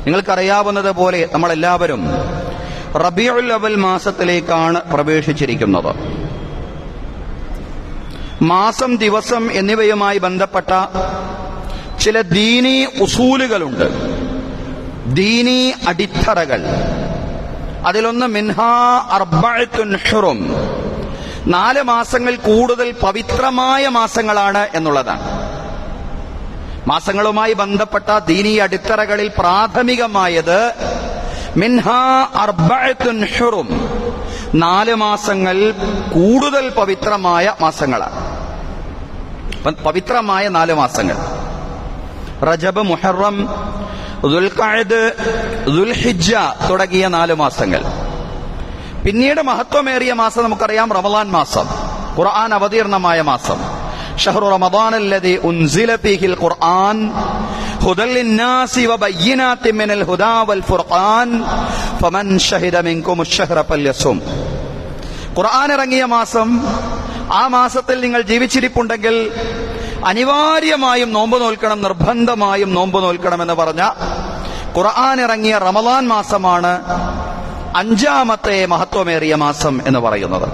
നിങ്ങൾക്കറിയാവുന്നത് പോലെ നമ്മളെല്ലാവരും റബീഉൽ അവൽ മാസത്തിലേക്കാണ് പ്രവേശിച്ചിരിക്കുന്നത്. മാസം, ദിവസം എന്നിവയുമായി ബന്ധപ്പെട്ട ചില ദീനീ ഉസൂലുകളുണ്ട്, ദീനീ അടിത്തറകൾ. അതിലൊന്ന് മിൻഹാ അർബഅത്തുൻ ഹുറും, 4 മാസങ്ങൾ കൂടുതൽ പവിത്രമായ മാസങ്ങളാണ് എന്നുള്ളതാണ്. മാസങ്ങളുമായി ബന്ധപ്പെട്ട ദീനീ അടിത്തറകളിൽ പ്രാഥമികമായത് മിൻഹാ അർബഅത്തുൻ ഹുറും, 4 മാസങ്ങൾ കൂടുതൽ പവിത്രമായ മാസങ്ങളാണ്. പവിത്രമായ 4 മാസങ്ങൾ റജബ്, മുഹറം, ദുൽഖഅദ്, ദുൽഹിജ്ജ തുടങ്ങിയ 4 മാസങ്ങൾ. പിന്നീട് മഹത്വമേറിയ മാസം നമുക്കറിയാം റമളാൻ മാസം, ഖുർആൻ അവതീർണമായ മാസം. ഷഹ്റു റമളാനല്ലദീ ഉൻസില ഫീഹിൽ ഖുർആൻ ഹുദൽ ലിന്നാസി വബയ്യിനാത്തിൻ മിനൽ ഹുദാ വൽ ഫുർഖാൻ ഫമൻ ശഹിദ മിൻകുമുശ് ശഹ്റ ഫല്യസും. ഖുർആൻ ഇറങ്ങിയ മാസം, ആ മാസത്തിൽ നിങ്ങൾ ജീവിച്ചിരിപ്പുണ്ടെങ്കിൽ അനിവാര്യമായും നോമ്പ് നോൽക്കണം, നിർബന്ധമായും നോമ്പ് നോൽക്കണമെന്ന് പറഞ്ഞ ഖുർആൻ ഇറങ്ങിയ റമളാൻ മാസമാണ് 5ാമത്തെ മഹത്വമേറിയ മാസം എന്ന് പറയുന്നത്.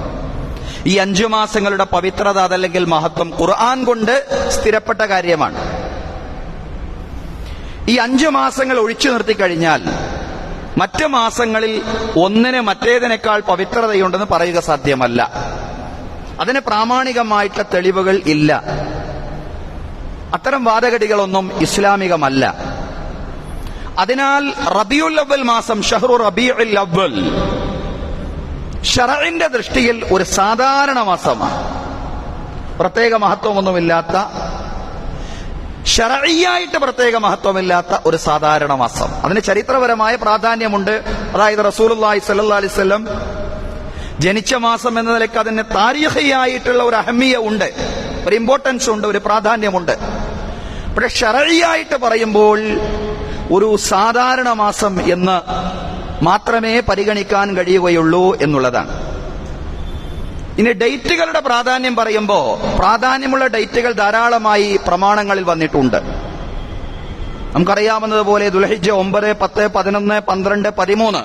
ഈ 5 മാസങ്ങളുടെ പവിത്രത, അതല്ലെങ്കിൽ മഹത്വം ഖുർആൻ കൊണ്ട് സ്ഥിരപ്പെട്ട കാര്യമാണ്. ഈ 5 മാസങ്ങൾ ഒഴിച്ചു നിർത്തിക്കഴിഞ്ഞാൽ മറ്റ് മാസങ്ങളിൽ ഒന്നിന് മറ്റേതിനേക്കാൾ പവിത്രതയുണ്ടെന്ന് പറയുക സാധ്യമല്ല. അതിന് പ്രാമാണികമായിട്ടുള്ള തെളിവുകൾ ഇല്ല. അത്തരം വാദഗതികളൊന്നും ഇസ്ലാമികമല്ല. അതിനാൽ റബീഉൽ അവൽ മാസം, ഷഹ്റു റബീഉൽ അവൽ, ശറഇന്റെ ദൃഷ്ടിയിൽ ഒരു സാധാരണ മാസമാണ്. പ്രത്യേക മഹത്വമൊന്നുമില്ലാത്ത, ശറഇയ്യായിട്ട് പ്രത്യേക മഹത്വമില്ലാത്ത ഒരു സാധാരണ മാസം. അതിന് ചരിത്രപരമായ പ്രാധാന്യമുണ്ട്. അതായത് റസൂലുള്ളാഹി സ്വല്ലല്ലാഹു അലൈഹി വസല്ലം ജനിച്ച മാസം എന്ന നിലയ്ക്ക് അതിന് താരീഖിയായിട്ടുള്ള ഒരു അഹമ്മിയ ഉണ്ട്, ഒരു ഇമ്പോർട്ടൻസ് ഉണ്ട്, ഒരു പ്രാധാന്യമുണ്ട്. പക്ഷെ ശറഇയ്യായിട്ട് പറയുമ്പോൾ ഒരു സാധാരണ മാസം എന്ന് മാത്രമേ പരിഗണിക്കാൻ കഴിയുകയുള്ളൂ എന്നുള്ളതാണ്. ഇനി ഡേറ്റുകളുടെ പ്രാധാന്യം പറയുമ്പോൾ, പ്രാധാന്യമുള്ള ഡേറ്റുകൾ ധാരാളമായി പ്രമാണങ്ങളിൽ വന്നിട്ടുണ്ട്. നമുക്കറിയാവുന്നതുപോലെ ദുൽഹിജ്ജ 9, 10, 11, 12, 13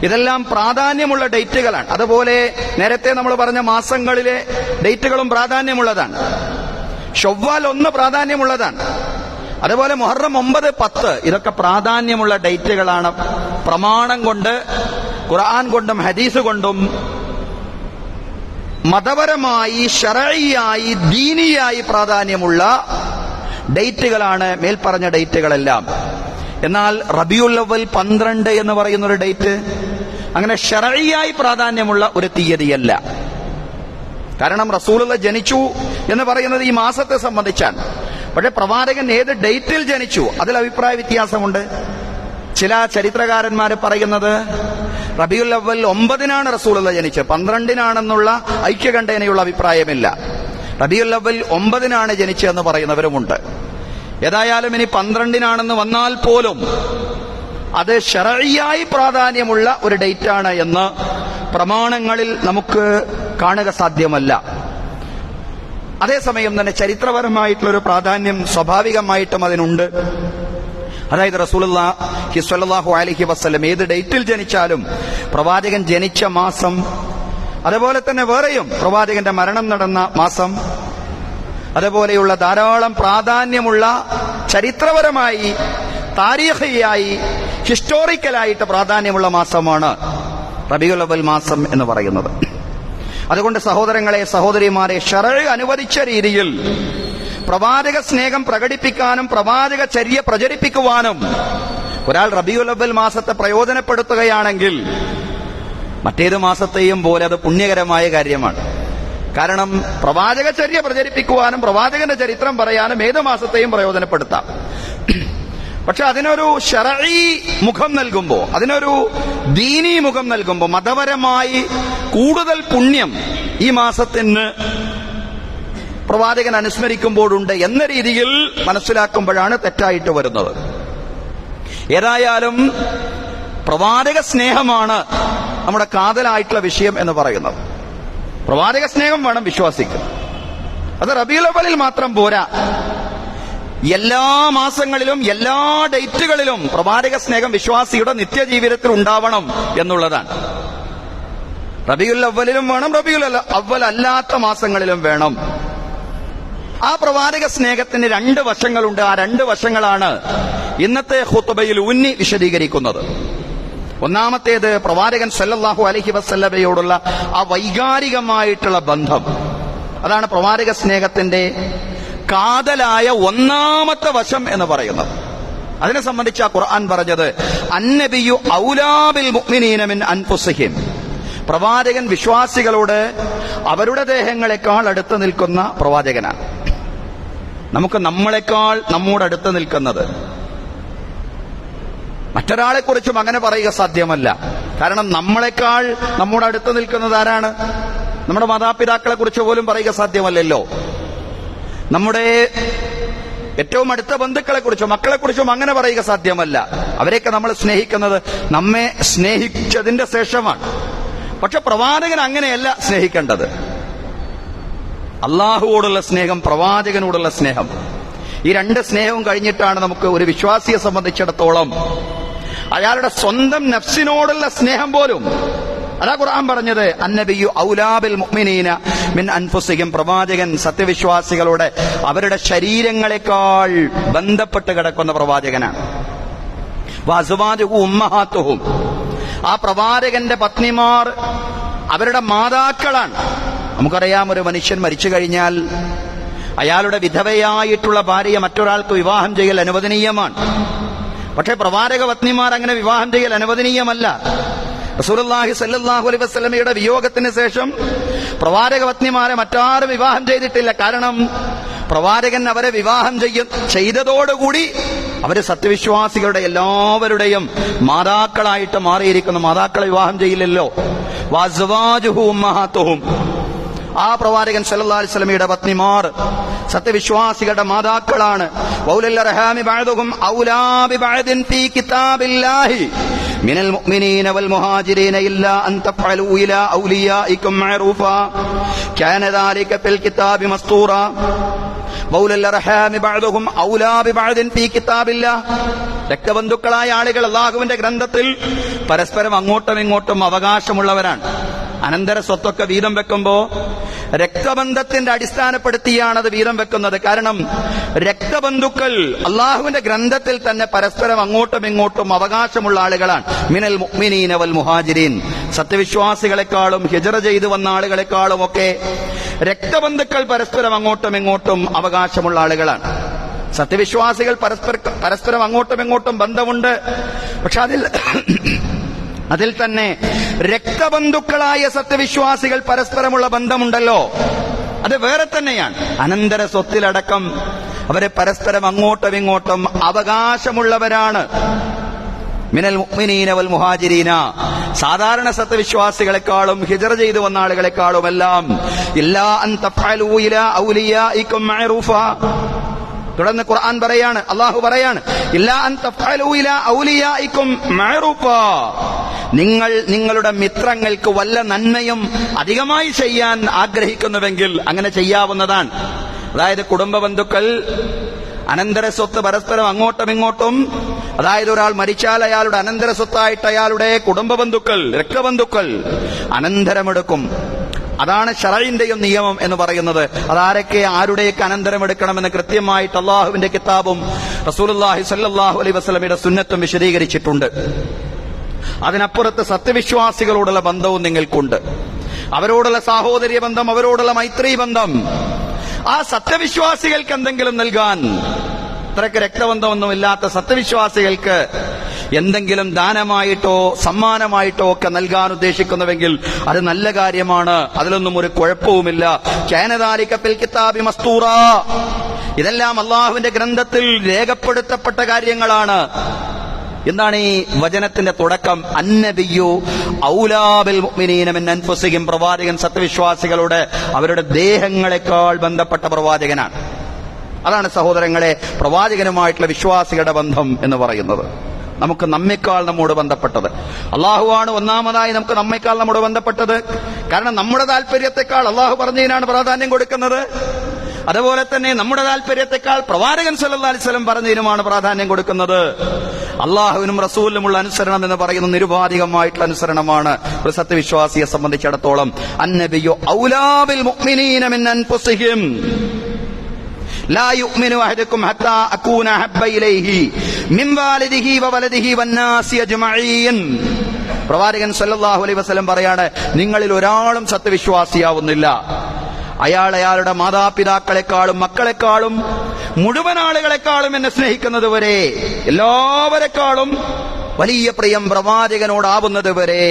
ഇതെല്ലാം പ്രാധാന്യമുള്ള ഡേറ്റുകളാണ്. അതുപോലെ നേരത്തെ നമ്മൾ പറഞ്ഞ മാസങ്ങളിലെ ഡേറ്റുകളും പ്രാധാന്യമുള്ളതാണ്. ഷവ്വാൽ 1 പ്രാധാന്യമുള്ളതാണ്. അതുപോലെ മുഹറം 9, 10 ഇതൊക്കെ പ്രാധാന്യമുള്ള ഡേറ്റുകളാണ്. പ്രമാണം കൊണ്ട്, ഖുർആൻ കൊണ്ടും ഹദീസ് കൊണ്ടും മതപരമായി, ശറഇയായി, ദീനിയായി പ്രാധാന്യമുള്ള ഡേറ്റുകളാണ് മേൽപ്പറഞ്ഞ ഡേറ്റുകളെല്ലാം. എന്നാൽ റബീഉൽ അവൽ 12 എന്ന് പറയുന്ന ഒരു ഡേറ്റ് അങ്ങനെ ശറഇയായി പ്രാധാന്യമുള്ള ഒരു തീയതിയല്ല. കാരണം റസൂലുള്ള ജനിച്ചു എന്ന് പറയുന്നത് ഈ മാസത്തെ സംബന്ധിച്ചാണ്. പക്ഷെ പ്രവാചകൻ ഏത് ഡേറ്റിൽ ജനിച്ചു അതിൽ അഭിപ്രായ വ്യത്യാസമുണ്ട്. ചില ചരിത്രകാരന്മാർ പറയുന്നത് റബീഉൽ അവൽ 9 റസൂലുള്ള ജനിച്ചത്, 12 ഐക്യകണ്ഠേനയുള്ള അഭിപ്രായമില്ല. റബീഉൽ അവൽ 9 ജനിച്ചതെന്ന് പറയുന്നവരുമുണ്ട്. ഏതായാലും ഇനി 12 വന്നാൽ പോലും അത് ശറഇയായി പ്രാധാന്യമുള്ള ഒരു ഡേറ്റാണ് എന്ന് പ്രമാണങ്ങളിൽ നമുക്ക് കാണുക സാധ്യമല്ല. അതേസമയം തന്നെ ചരിത്രപരമായിട്ടുള്ളൊരു പ്രാധാന്യം സ്വാഭാവികമായിട്ടും അതിനുണ്ട്. അതായത് റസൂലുള്ളാഹി സ്വല്ലല്ലാഹു അലൈഹി വസല്ലം ഏത് ഡേറ്റിൽ ജനിച്ചാലും പ്രവാചകൻ ജനിച്ച മാസം, അതുപോലെ തന്നെ വേറെയും പ്രവാചകന്റെ മരണം നടന്ന മാസം, അതുപോലെയുള്ള ധാരാളം പ്രാധാന്യമുള്ള ചരിത്രപരമായി, താരീഖിയായി, ഹിസ്റ്റോറിക്കലായിട്ട് പ്രാധാന്യമുള്ള മാസമാണ് റബീഉൽ അവൽ മാസം എന്ന് പറയുന്നത്. അതുകൊണ്ട് സഹോദരങ്ങളെ, സഹോദരിമാരെ, ശറഅ് അനുവദിച്ച രീതിയിൽ പ്രവാചക സ്നേഹം പ്രകടിപ്പിക്കാനും പ്രവാചക ചര്യ പ്രചരിപ്പിക്കുവാനും ഒരാൾ റബീഉൽ അവൽ മാസത്തെ പ്രയോജനപ്പെടുത്തുകയാണെങ്കിൽ മറ്റേത് മാസത്തെയും പോലെ അത് പുണ്യകരമായ കാര്യമാണ്. കാരണം പ്രവാചക ചര്യ പ്രചരിപ്പിക്കുവാനും പ്രവാചകന്റെ ചരിത്രം പറയാനും ഏത് മാസത്തെയും പ്രയോജനപ്പെടുത്താം. പക്ഷെ അതിനൊരു ശറഈ മുഖം നൽകുമ്പോൾ, അതിനൊരു ദീനീ മുഖം നൽകുമ്പോൾ, മതപരമായി കൂടുതൽ പുണ്യം ഈ മാസത്തിന് പ്രവാചകൻ അനുസ്മരിക്കുമ്പോഴുണ്ട് എന്ന രീതിയിൽ മനസ്സിലാക്കുമ്പോഴാണ് തെറ്റായിട്ട് വരുന്നത്. ഏതായാലും പ്രവാചക സ്നേഹമാണ് നമ്മുടെ കാതലായിട്ടുള്ള വിഷയം എന്ന് പറയുന്നത്. പ്രവാചക സ്നേഹം വേണം വിശ്വാസിക്ക്. അത് റബീഉൽ അവ്വലിൽ മാത്രം പോരാ. എല്ലാ മാസങ്ങളിലും എല്ലാ ഡേറ്റുകളിലും പ്രവാചക സ്നേഹം വിശ്വാസിയുടെ നിത്യജീവിതത്തിൽ ഉണ്ടാവണം എന്നുള്ളതാണ്. റബീഉൽ അവ്വലിലും വേണം, റബീഉൽ അവ്വൽ അല്ലാത്ത മാസങ്ങളിലും വേണം. ആ പ്രവാചക സ്നേഹത്തിന് രണ്ട് വശങ്ങളുണ്ട്. ആ രണ്ട് വശങ്ങളാണ് ഇന്നത്തെ ഖുത്ബയിൽ ഊന്നി വിശദീകരിക്കുന്നത്. ഒന്നാമത്തേത് പ്രവാചകൻ സല്ലല്ലാഹു അലൈഹി വസല്ലമയോടുള്ള ആ വൈകാരികമായിട്ടുള്ള ബന്ധം. അതാണ് പ്രവാചക സ്നേഹത്തിന്റെ കാതലായ ഒന്നാമത്തെ വശം എന്ന് പറയുന്നത്. അതിനെ സംബന്ധിച്ച് ആ ഖുർആൻ പറഞ്ഞത് അന്നബിയു ഔലാ ബിൽ മുഅ്മിനീന മിൻ അൻഫുസിഹിം. പ്രവാചകൻ വിശ്വാസികളോട് അവരുടെ ദേഹങ്ങളെക്കാൾ അടുത്ത് നിൽക്കുന്ന പ്രവാചകനാണ്. നമുക്ക് നമ്മളെക്കാൾ നമ്മോട് അടുത്ത് നിൽക്കുന്നത്. മറ്റൊരാളെ കുറിച്ചും അങ്ങനെ പറയുക സാധ്യമല്ല. കാരണം നമ്മളെക്കാൾ നമ്മോട് അടുത്ത് നിൽക്കുന്നത് ആരാണ്? നമ്മുടെ മാതാപിതാക്കളെ കുറിച്ച് പോലും പറയുക സാധ്യമല്ലല്ലോ. നമ്മുടെ ഏറ്റവും അടുത്ത ബന്ധുക്കളെ കുറിച്ചും മക്കളെ കുറിച്ചും അങ്ങനെ പറയുക സാധ്യമല്ല. അവരെയൊക്കെ നമ്മൾ സ്നേഹിക്കുന്നത് നമ്മെ സ്നേഹിച്ചതിന്റെ ശേഷമാണ്. പക്ഷെ പ്രവാചകൻ അങ്ങനെയല്ല സ്നേഹിക്കേണ്ടത്. അള്ളാഹുവോടുള്ള സ്നേഹം, പ്രവാചകനോടുള്ള സ്നേഹം, ഈ രണ്ട് സ്നേഹവും കഴിഞ്ഞിട്ടാണ് നമുക്ക് ഒരു വിശ്വാസിയെ സംബന്ധിച്ചിടത്തോളം അയാളുടെ സ്വന്തം നഫ്സിനോടുള്ള സ്നേഹം പോലും. അതാ ഖുർആൻ പറഞ്ഞത് അന്നബിയു ഔലാ ബിൽ മുഅ്മിനീന മിൻ അൻഫുസിഹിം. പ്രവാചകൻ സത്യവിശ്വാസികളോട് അവരുടെ ശരീരങ്ങളെക്കാൾ ബന്ധപ്പെട്ട് കിടക്കുന്ന പ്രവാചകനാണ്. വഅസ്വാജുഹു ഉമ്മഹാത്തുഹും. ആ പ്രവാചകന്റെ പത്നിമാർ അവരുടെ മാതാക്കളാണ്. നമുക്കറിയാം, ഒരു മനുഷ്യൻ മരിച്ചു കഴിഞ്ഞാൽ അയാളുടെ വിധവയായിട്ടുള്ള ഭാര്യയെ മറ്റൊരാൾക്ക് വിവാഹം ചെയ്യൽ അനുവദനീയമാണ്. പക്ഷേ പ്രവാചക പത്നിമാർ അങ്ങനെ വിവാഹം ചെയ്യൽ അനുവദനീയമല്ല. റസൂലുള്ളാഹി സ്വല്ലല്ലാഹു അലൈഹി വസല്ലമയുടെ വിയോഗത്തിന് ശേഷം പ്രവാചക പത്നിമാരെ മറ്റാരും വിവാഹം ചെയ്തിട്ടില്ല. കാരണം പ്രവാചകൻ അവരെ വിവാഹം ചെയ്തതോടുകൂടി അവര് സത്യവിശ്വാസികളുടെ എല്ലാവരുടെയും മാതാക്കളായിട്ട് മാറിയിരിക്കുന്നു. മാതാക്കളെ വിവാഹം ചെയ്യില്ലല്ലോ. വഅസ്വാജുഹു ഉമ്മഹാത്തുഹും. ആ പ്രവാചകൻ സല്ലല്ലാഹു അലൈഹി വസല്ലമയുടെ പത്നിമാർ സത്യവിശ്വാസികളുടെ മാതാക്കളാണ്. വൗലൽ അർഹാമി ബഅദുഹും ഔലാ ബിബഅദിൻ ഫീ കിതാബില്ലാഹി മിനൽ മുഅ്മിനീന വൽ മുഹാജിരീന ഇല്ലാ അൻ തഫഅലൂ ഇലാ ഔലിയാഇകും മഅറൂഫാ കാന ദാലിക ഫിൽ കിതാബി മസ്തൂറാ. വൗലൽ അർഹാമി ബഅദുഹും ഔലാ ബിബഅദിൻ ഫീ കിതാബില്ലാഹ്. രക്തബന്ധുക്കളായ ആളുകൾ അല്ലാഹുവിന്റെ ഗ്രന്ഥത്തിൽ പരസ്പരം അങ്ങോട്ടും ഇങ്ങോട്ടും അവകാശമുള്ളവരാണ്. അനന്തര സ്വത്തൊക്കെ വീതം വെക്കുമ്പോ രക്തബന്ധത്തിന്റെ അടിസ്ഥാനപ്പെടുത്തിയാണ് അത് വീതം വെക്കുന്നത്. കാരണം രക്തബന്ധുക്കൾ അള്ളാഹുവിന്റെ ഗ്രന്ഥത്തിൽ തന്നെ പരസ്പരം അങ്ങോട്ടും ഇങ്ങോട്ടും അവകാശമുള്ള ആളുകളാണ്. മിനൽ മുഅ്മിനീന വൽ മുഹാജിരീൻ. സത്യവിശ്വാസികളെക്കാളും ഹിജ്റ ചെയ്തു വന്ന ആളുകളെക്കാളും ഒക്കെ രക്തബന്ധുക്കൾ പരസ്പരം അങ്ങോട്ടും ഇങ്ങോട്ടും അവകാശമുള്ള ആളുകളാണ്. സത്യവിശ്വാസികൾ പരസ്പരം അങ്ങോട്ടും ഇങ്ങോട്ടും ബന്ധമുണ്ട്. പക്ഷെ അതിൽ തന്നെ രക്തബന്ധുക്കളായ സത്യവിശ്വാസികൾ പരസ്പരമുള്ള ബന്ധമുണ്ടല്ലോ, അത് വേറെ തന്നെയാണ്. അനന്തര സ്വത്തിലടക്കം അവരെ പരസ്പരം അങ്ങോട്ടും ഇങ്ങോട്ടും അവകാശമുള്ളവരാണ്. മിനൽ മുഅ്മിനീന വൽ മുഹാജിരീന. സാധാരണ സത്യവിശ്വാസികളെക്കാളും ഹിജ്റ ചെയ്തു വന്ന ആളുകളെക്കാളുമെല്ലാം ഇല്ലാ അൻ തഫഅലൂ ഇലാ ഔലിയാഇകും മഅറൂഫാ. തുടർന്ന് ഖുർആൻ പറയാണ്, അല്ലാഹു പറയാണ്, ഇല്ലാ അൻ തഫഅലൂ ഇലാ ഔലിയാഇകും മഅറൂഫാ. നിങ്ങൾ നിങ്ങളുടെ മിത്രങ്ങൾക്ക് വല്ല നന്മയും അധികമായി ചെയ്യാൻ ആഗ്രഹിക്കുന്നുവെങ്കിൽ അങ്ങനെ ചെയ്യാവുന്നതാണ്. അതായത് കുടുംബ ബന്ധുക്കൾ അനന്തര സ്വത്ത് പരസ്പരം അങ്ങോട്ടും ഇങ്ങോട്ടും, അതായത് ഒരാൾ മരിച്ചാൽ അയാളുടെ അനന്തര സ്വത്തായിട്ട് അയാളുടെ കുടുംബ ബന്ധുക്കൾ, രക്തബന്ധുക്കൾ അനന്തരമെടുക്കും. അതാണ് ശറഈന്റെയും നിയമം എന്ന് പറയുന്നത്. അതാരൊക്കെ ആരുടെയൊക്കെ അനന്തരമെടുക്കണമെന്ന് കൃത്യമായിട്ട് അള്ളാഹുവിന്റെ കിതാബും റസൂലുള്ളാഹി സ്വല്ലല്ലാഹു അലൈഹി വസല്ലമയുടെ സുന്നത്തും വിശദീകരിച്ചിട്ടുണ്ട്. അതിനപ്പുറത്ത് സത്യവിശ്വാസികളോടുള്ള ബന്ധവും നിങ്ങൾക്കുണ്ട്. അവരോടുള്ള സാഹോദര്യ ബന്ധം, അവരോടുള്ള മൈത്രി ബന്ധം. ആ സത്യവിശ്വാസികൾക്ക് എന്തെങ്കിലും നൽകാൻ, ഇത്രയ്ക്ക് രക്തബന്ധമൊന്നുമില്ലാത്ത സത്യവിശ്വാസികൾക്ക് എന്തെങ്കിലും ദാനമായിട്ടോ സമ്മാനമായിട്ടോ ഒക്കെ നൽകാൻ ഉദ്ദേശിക്കുന്നുവെങ്കിൽ അത് നല്ല കാര്യമാണ്. അതിലൊന്നും ഒരു കുഴപ്പവുമില്ല. കാന ദാലിക ഫിൽ കിതാബി മസ്തൂറാ. ഇതെല്ലാം അള്ളാഹുവിന്റെ ഗ്രന്ഥത്തിൽ രേഖപ്പെടുത്തപ്പെട്ട കാര്യങ്ങളാണ്. എന്താണ് ഈ വചനത്തിന്റെ തുടക്കം? അന്നബിയു ഔലാ ബിൽ മുഅ്മിനീന മിൻ അൻഫുസിഹിം. പ്രവാചകൻ സത്യവിശ്വാസികളോട് അവരുടെ ദേഹങ്ങളെക്കാൾ ബന്ധപ്പെട്ട പ്രവാചകനാണ്. അതാണ് സഹോദരങ്ങളെ പ്രവാചകനുമായിട്ടുള്ള വിശ്വാസികളുടെ ബന്ധം എന്ന് പറയുന്നത്. നമുക്ക് നമ്മേക്കാൾ നമ്മോട് ബന്ധപ്പെട്ടത് അള്ളാഹുവാണ്. ഒന്നാമതായി നമുക്ക് നമ്മേക്കാൾ നമ്മോട് ബന്ധപ്പെട്ടത്. കാരണം നമ്മുടെ താല്പര്യത്തെക്കാൾ അള്ളാഹു പറഞ്ഞതിനാണ് പ്രാധാന്യം കൊടുക്കുന്നത്. അതുപോലെ തന്നെ നമ്മുടെ താല്പര്യത്തെക്കാൾ പ്രവാചകൻ സല്ലല്ലാഹു അലൈഹി വസല്ലം പറഞ്ഞതിനുമാണ് പ്രാധാന്യം കൊടുക്കുന്നത്. അള്ളാഹുവിനും റസൂലിനുമുള്ള അനുസരണം എന്ന് പറയുന്ന നിരുപാധികമായിട്ടുള്ള അനുസരണമാണ് ഒരു സത്യവിശ്വാസിയെ സംബന്ധിച്ചിടത്തോളം. അന്നബിയു ഔലാ ബിൽ മുഅ്മിനീന മിൻ അൻഫുസിഹിം ലാ യുഅ്മിനു അഹദുക്കും ഹത്താ അകൂന ഹബ്ബ ഇലൈഹി മിൻ വാലിദിഹി വവലദിഹി വന്നാസി അജ്മഈൻ. പ്രവാചകൻ സല്ലല്ലാഹു അലൈഹി വസല്ലം പറയാണ്, നിങ്ങളിൽ ഒരാളും സത്യവിശ്വാസിയാവുന്നില്ല അയാളുടെ മാതാപിതാക്കളെക്കാളും മക്കളെക്കാളും മുഴുവൻ ആളുകളെക്കാളും എന്നെ സ്നേഹിക്കുന്നത് വരെ, എല്ലാവരെക്കാളും വലിയ പ്രിയം പ്രവാചകനോടാവുന്നത് വരെ.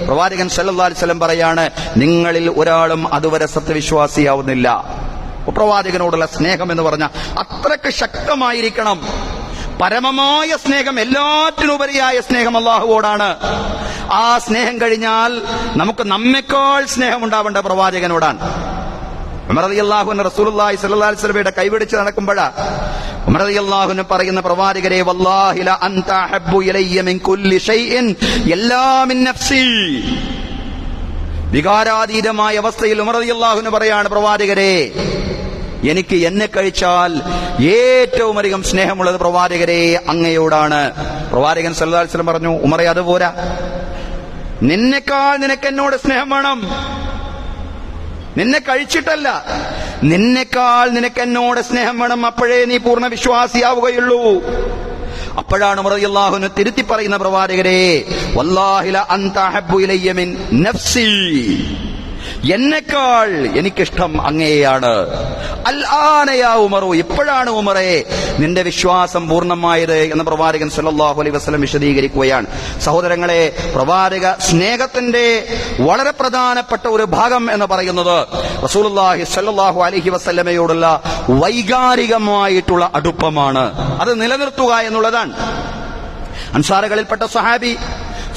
പ്രവാചകൻ സല്ലല്ലാഹു അലൈഹി വസല്ലം പറയാണ്, നിങ്ങളിൽ ഒരാളും അതുവരെ സത്യവിശ്വാസിയാവുന്നില്ല. പ്രവാചകനോടുള്ള സ്നേഹം എന്ന് പറഞ്ഞാൽ അത്രക്ക് ശക്തമായിരിക്കണം. പരമമായ സ്നേഹം, എല്ലാറ്റിനുപരിയായ സ്നേഹം അള്ളാഹുവോടാണ്. ആ സ്നേഹം കഴിഞ്ഞാൽ നമുക്ക് നമ്മെക്കാൾ സ്നേഹം ഉണ്ടാവേണ്ട പ്രവാചകനോടാണ്. ഉമർ റളിയല്ലാഹു അൻഹു റസൂലുള്ളാഹി സ്വല്ലല്ലാഹു അലൈഹി വസല്ലമയുടെ കൈപിടിച്ച് നടക്കുമ്പോഴാ ഉമർ റളിയല്ലാഹു അൻഹു പറയുന്ന, പ്രവാചകരെ വല്ലാഹി ല അൻത അഹബ്ബു ഇലയ്യ മിൻ കുല്ലി ഷൈഇൻ ഇല്ലാ മിൻ നഫ്സി. വികാരാതീതമായ അവസ്ഥയിൽ ഉമർ റളിയല്ലാഹു അൻഹു പറയാണ്, പ്രവാചകരെ എനിക്ക് എന്നെ കഴിച്ചാൽ ഏറ്റവും അധികം സ്നേഹമുള്ളത് പ്രവാചകരെ അങ്ങയോടാണ്. പ്രവാചകൻ സല്ലല്ലാഹു അലൈഹി വസല്ലം പറഞ്ഞു, ഉമറേ അതുപോരാ, നിന്നെക്കാൾ നിനക്ക് എന്നോട് സ്നേഹം വേണം. നിന്നെ കഴിച്ചിട്ടല്ല, നിന്നെക്കാൾ നിനക്ക് എന്നോട് സ്നേഹം വേണം. അപ്പോഴേ നീ പൂർണ്ണ വിശ്വാസിയാവുകയുള്ളൂ. അപ്പോഴാണ് ഉമർ റളിയല്ലാഹു അൻഹു തിരുത്തി പറയുന്ന, പ്രവാചകരെ വല്ലാഹി ല അൻത അഹബ്ബു ഇലയ്യ മിൻ നഫ്സി, എന്നെക്കാൾ എനിക്കിഷ്ടം അങ്ങയെയാണ്. അൽ ആന യാ ഉമറു, ഇപ്പോഴാണ് ഉമറേ നിന്റെ വിശ്വാസം പൂർണ്ണമായത് എന്ന് പ്രവാചകൻ സല്ലല്ലാഹു അലൈഹി വസല്ലം വിശദീകരിക്കുകയാണ്. സഹോദരങ്ങളെ, പ്രവാചക സ്നേഹത്തിന്റെ വളരെ പ്രധാനപ്പെട്ട ഒരു ഭാഗം എന്ന് പറയുന്നത് റസൂലുള്ളാഹി സല്ലല്ലാഹു അലൈഹി വസല്ലമയോടുള്ള വൈകാരികമായിട്ടുള്ള അടുപ്പമാണ്. അത് നിലനിർത്തുക എന്നുള്ളതാണ്. അൻസാറുകളിൽപ്പെട്ട സ്വഹാബി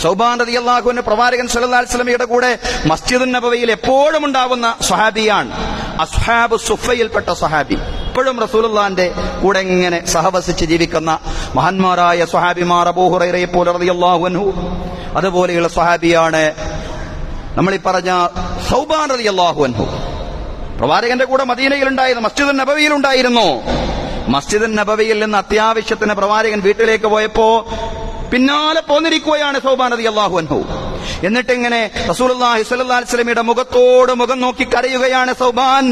സൗബാൻ റളിയല്ലാഹു അൻഹു പ്രവാചകൻ സല്ലല്ലാഹു അലൈഹി വസല്ലമയുടെ കൂടെ മസ്ജിദുൻ നബവിയിൽ എപ്പോഴും ഉണ്ടാവുന്ന സ്വഹാബിയാണ്. അസ്ഹാബു സുഫയിൽപ്പെട്ട സ്വഹാബി, എപ്പോഴും റസൂലുള്ളാഹിന്റെ കൂടെ ഇങ്ങനെ സഹവസിച്ച് ജീവിക്കുന്ന മഹാന്മാരായ സ്വഹാബിമാർ. അബൂ ഹുറൈറയെ പോലെ റളിയല്ലാഹു അൻഹു, അതുപോലെയുള്ള സ്വഹാബിയാണ് നമ്മൾ ഈ പറഞ്ഞ സൗബാൻ റളിയല്ലാഹു അൻഹു. പ്രവാചകന്റെ കൂടെ മദീനയിലുണ്ടായിരുന്നു, മസ്ജിദുൻ നബവിയിലുണ്ടായിരുന്നു. മസ്ജിദുൻ നബവിയിൽ നിന്ന് അത്യാവശ്യത്തിന് പ്രവാചകൻ വീട്ടിലേക്ക് പോയപ്പോ പിന്നാലെ പോന്നിരിക്കുകയാണ് സൗബാൻ റളിയല്ലാഹു അൻഹു. എന്നിട്ട് ഇങ്ങനെ റസൂലുള്ളാഹി സ്വല്ലല്ലാഹു അലൈഹി വസല്ലമയുടെ മുഖത്തോട് മുഖം നോക്കി കരയുകയാണ്. സൗബാൻ,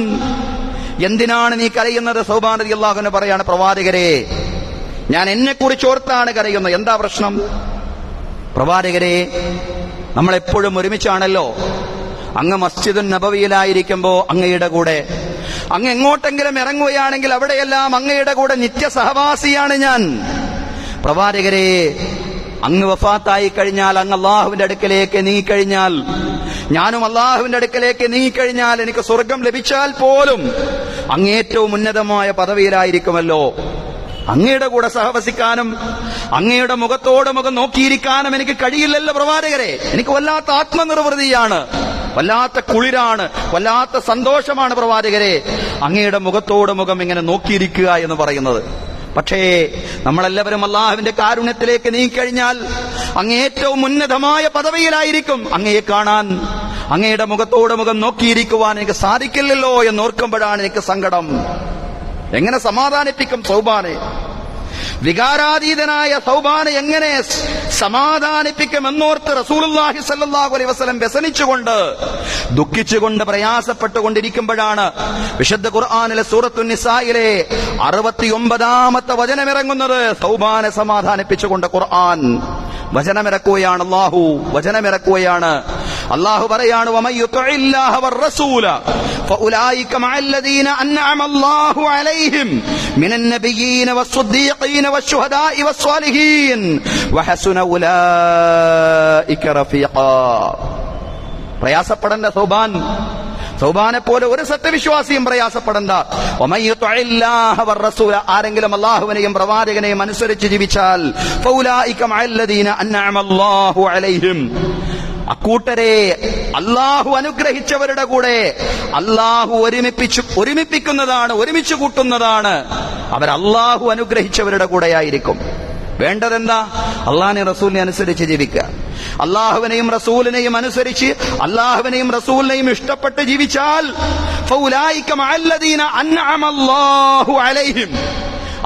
എന്തിനാണ് നീ കരയുന്നത്? സൗബാൻ റളിയല്ലാഹു അൻഹു പറയാണ്, പ്രവാചകരെ ഞാൻ എന്നെ കുറിച്ച് ഓർത്താണ് കരയുന്നത്. എന്താ പ്രശ്നം? പ്രവാചകരെ നമ്മളെപ്പോഴും ഒരുമിച്ചാണല്ലോ. അങ്ങ് മസ്ജിദുൻ നബവിയിലായിരിക്കുമ്പോ അങ്ങയുടെ കൂടെ, അങ്ങ് എങ്ങോട്ടെങ്കിലും ഇറങ്ങുകയാണെങ്കിൽ അവിടെയെല്ലാം അങ്ങയുടെ കൂടെ നിത്യ സഹവാസിയാണ് ഞാൻ. പ്രവാചകരെ അങ്ങ് വഫാത്തായി കഴിഞ്ഞാൽ, അങ്ങ് അള്ളാഹുവിന്റെ അടുക്കലേക്ക് നീങ്ങിക്കഴിഞ്ഞാൽ, ഞാനും അള്ളാഹുവിന്റെ അടുക്കലേക്ക് നീങ്ങിക്കഴിഞ്ഞാൽ, എനിക്ക് സ്വർഗം ലഭിച്ചാൽ പോലും അങ്ങേറ്റവും ഉന്നതമായ പദവിയിലായിരിക്കുമല്ലോ. അങ്ങയുടെ കൂടെ സഹവസിക്കാനും അങ്ങയുടെ മുഖത്തോട് മുഖം നോക്കിയിരിക്കാനും എനിക്ക് കഴിയില്ലല്ലോ പ്രവാചകരെ. എനിക്ക് വല്ലാത്ത ആത്മനിർവൃതിയാണ്, വല്ലാത്ത കുളിരാണ്, വല്ലാത്ത സന്തോഷമാണ് പ്രവാചകരെ അങ്ങയുടെ മുഖത്തോട് മുഖം ഇങ്ങനെ നോക്കിയിരിക്കുക എന്ന് പറയുന്നത്. പക്ഷേ നമ്മളെല്ലാവരും അള്ളാഹുവിന്റെ കാരുണ്യത്തിലേക്ക് നീങ്ങിക്കഴിഞ്ഞാൽ അങ്ങ് ഏറ്റവും ഉന്നതമായ പദവിയിലായിരിക്കും. അങ്ങയെ കാണാൻ, അങ്ങയുടെ മുഖത്തോട് മുഖം നോക്കിയിരിക്കുവാൻ എനിക്ക് സാധിക്കില്ലല്ലോ എന്നോർക്കുമ്പോഴാണ് എനിക്ക് സങ്കടം. എങ്ങനെ സമാധാനിപ്പിക്കും സൗബാനെ? വികാരാതീതനായ സൗബാനെ എങ്ങനെ സമാധാനിപ്പിക്കുമെന്നോർത്ത് റസൂലുള്ളാഹി സ്വല്ലല്ലാഹു അലൈഹി വസല്ലം വ്യസനിച്ചുകൊണ്ട്, ദുഃഖിച്ചുകൊണ്ട്, പ്രയാസപ്പെട്ടുകൊണ്ടിരിക്കുമ്പോഴാണ് വിശുദ്ധ ഖുർആനിലെ സൂറത്തുൻ നിസായിലെ 69-ാമത്തെ വചനമിറങ്ങുന്നത്. സൗബാനെ സമാധാനിപ്പിച്ചുകൊണ്ട് ഖുർആൻ വചനമിറക്കുകയാണ്. അല്ലാഹു വചനമിറക്കുകയാണ്. അല്ലാഹു പറയാണ്, വമൻ യുതിഇല്ലാഹ വറസൂല ഫഉലൈക മഅല്ലദീന അൻഅമ അല്ലാഹു അലൈഹിം മിനൻ നബിയ്യീന വസ്സുദ്ദീഖീന വശുഹദാഇ വസ്സാലിഹീൻ വഹസുന ഉലൈക റഫീഖാ. പ്രയാസപ്പെടേണ്ട സൗബാൻ, സൗബാനെ പോലെ ഒരു സത്യവിശ്വാസിയും പ്രയാസപ്പെടേണ്ട. വമൻ യുതിഇല്ലാഹ വറസൂല, ആരെങ്കിലും അല്ലാഹുവിനെയും പ്രവാചകനെയും അനുസരിച്ച് ജീവിച്ചാൽ, ഫൗലൈക മഅല്ലദീന അൻഅമ അല്ലാഹു അലൈഹിം, അക്കൂട്ടരെ അല്ലാഹു അനുഗ്രഹിച്ചവരുടെ കൂടെ അല്ലാഹു ഒരുമിപ്പിക്കുന്നതാണ്, ഒരുമിച്ച് കൂട്ടുന്നതാണ്. അവർ അല്ലാഹു അനുഗ്രഹിച്ചവരുടെ കൂടെയായിരിക്കും. വേണ്ടതെന്താ? അള്ളാഹിനെ റസൂലിനെ അനുസരിച്ച് ജീവിക്കുക. അള്ളാഹുവിനെയും റസൂലിനെയും അനുസരിച്ച്, അള്ളാഹുവിനെയും റസൂലിനെയും ഇഷ്ടപ്പെട്ട് ജീവിച്ചാൽ ഫൗലൈക മഅല്ലദീന അൻഅമല്ലാഹു അലൈഹിം,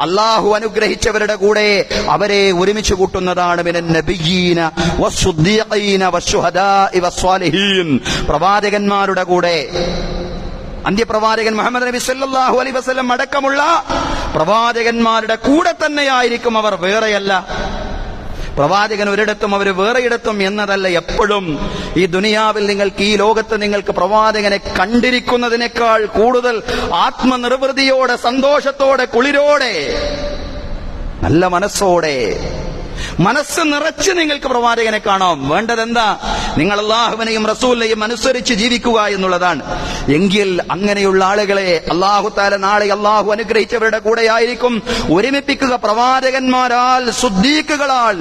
അല്ലാഹു അനുഗ്രഹിച്ചവരുടെ കൂടെ അവരെ ഒരുമിച്ച് കൂട്ടുന്നതാണ് മിനൻ നബിയ്യീന വസ്സുദ്ദീഖീന വശുഹദാഇ വസ്സാലിഹീൻ, പ്രവാചകന്മാരുടെ കൂടെ. അന്ത്യപ്രവാചകൻ മുഹമ്മദ് നബി സല്ലല്ലാഹു അലൈഹി വസല്ലം അടക്കമുള്ള പ്രവാചകന്മാരുടെ കൂടെ തന്നെയായിരിക്കും അവർ, വേറെയല്ല. പ്രവാചകൻ ഒരിടത്തും അവർ വേറെയിടത്തും എന്നതല്ല. എപ്പോഴും ഈ ദുനിയാവിൽ നിങ്ങൾക്ക്, ഈ ലോകത്ത് നിങ്ങൾക്ക് പ്രവാചകനെ കണ്ടിരിക്കുന്നതിനേക്കാൾ കൂടുതൽ ആത്മനിർവൃതിയോടെ, സന്തോഷത്തോടെ, കുളിരോടെ, നല്ല മനസ്സോടെ, മനസ്സ് നിറച്ച് നിങ്ങൾക്ക് പ്രവാചകനെ കാണാം. വേണ്ടതെന്താ? നിങ്ങൾ അല്ലാഹുവിനെയും റസൂലിനെയും അനുസരിച്ച് ജീവിക്കുക എന്നുള്ളതാണ്. എങ്കിൽ അങ്ങനെയുള്ള ആളുകളെ അല്ലാഹു തആല നാളെ അല്ലാഹു അനുഗ്രഹിച്ചവരുടെ കൂടെയായിരിക്കും ഒരുമിപ്പിക്കുക, പ്രവാചകന്മാരാൽ, സുദ്ദീഖുകളാൽ,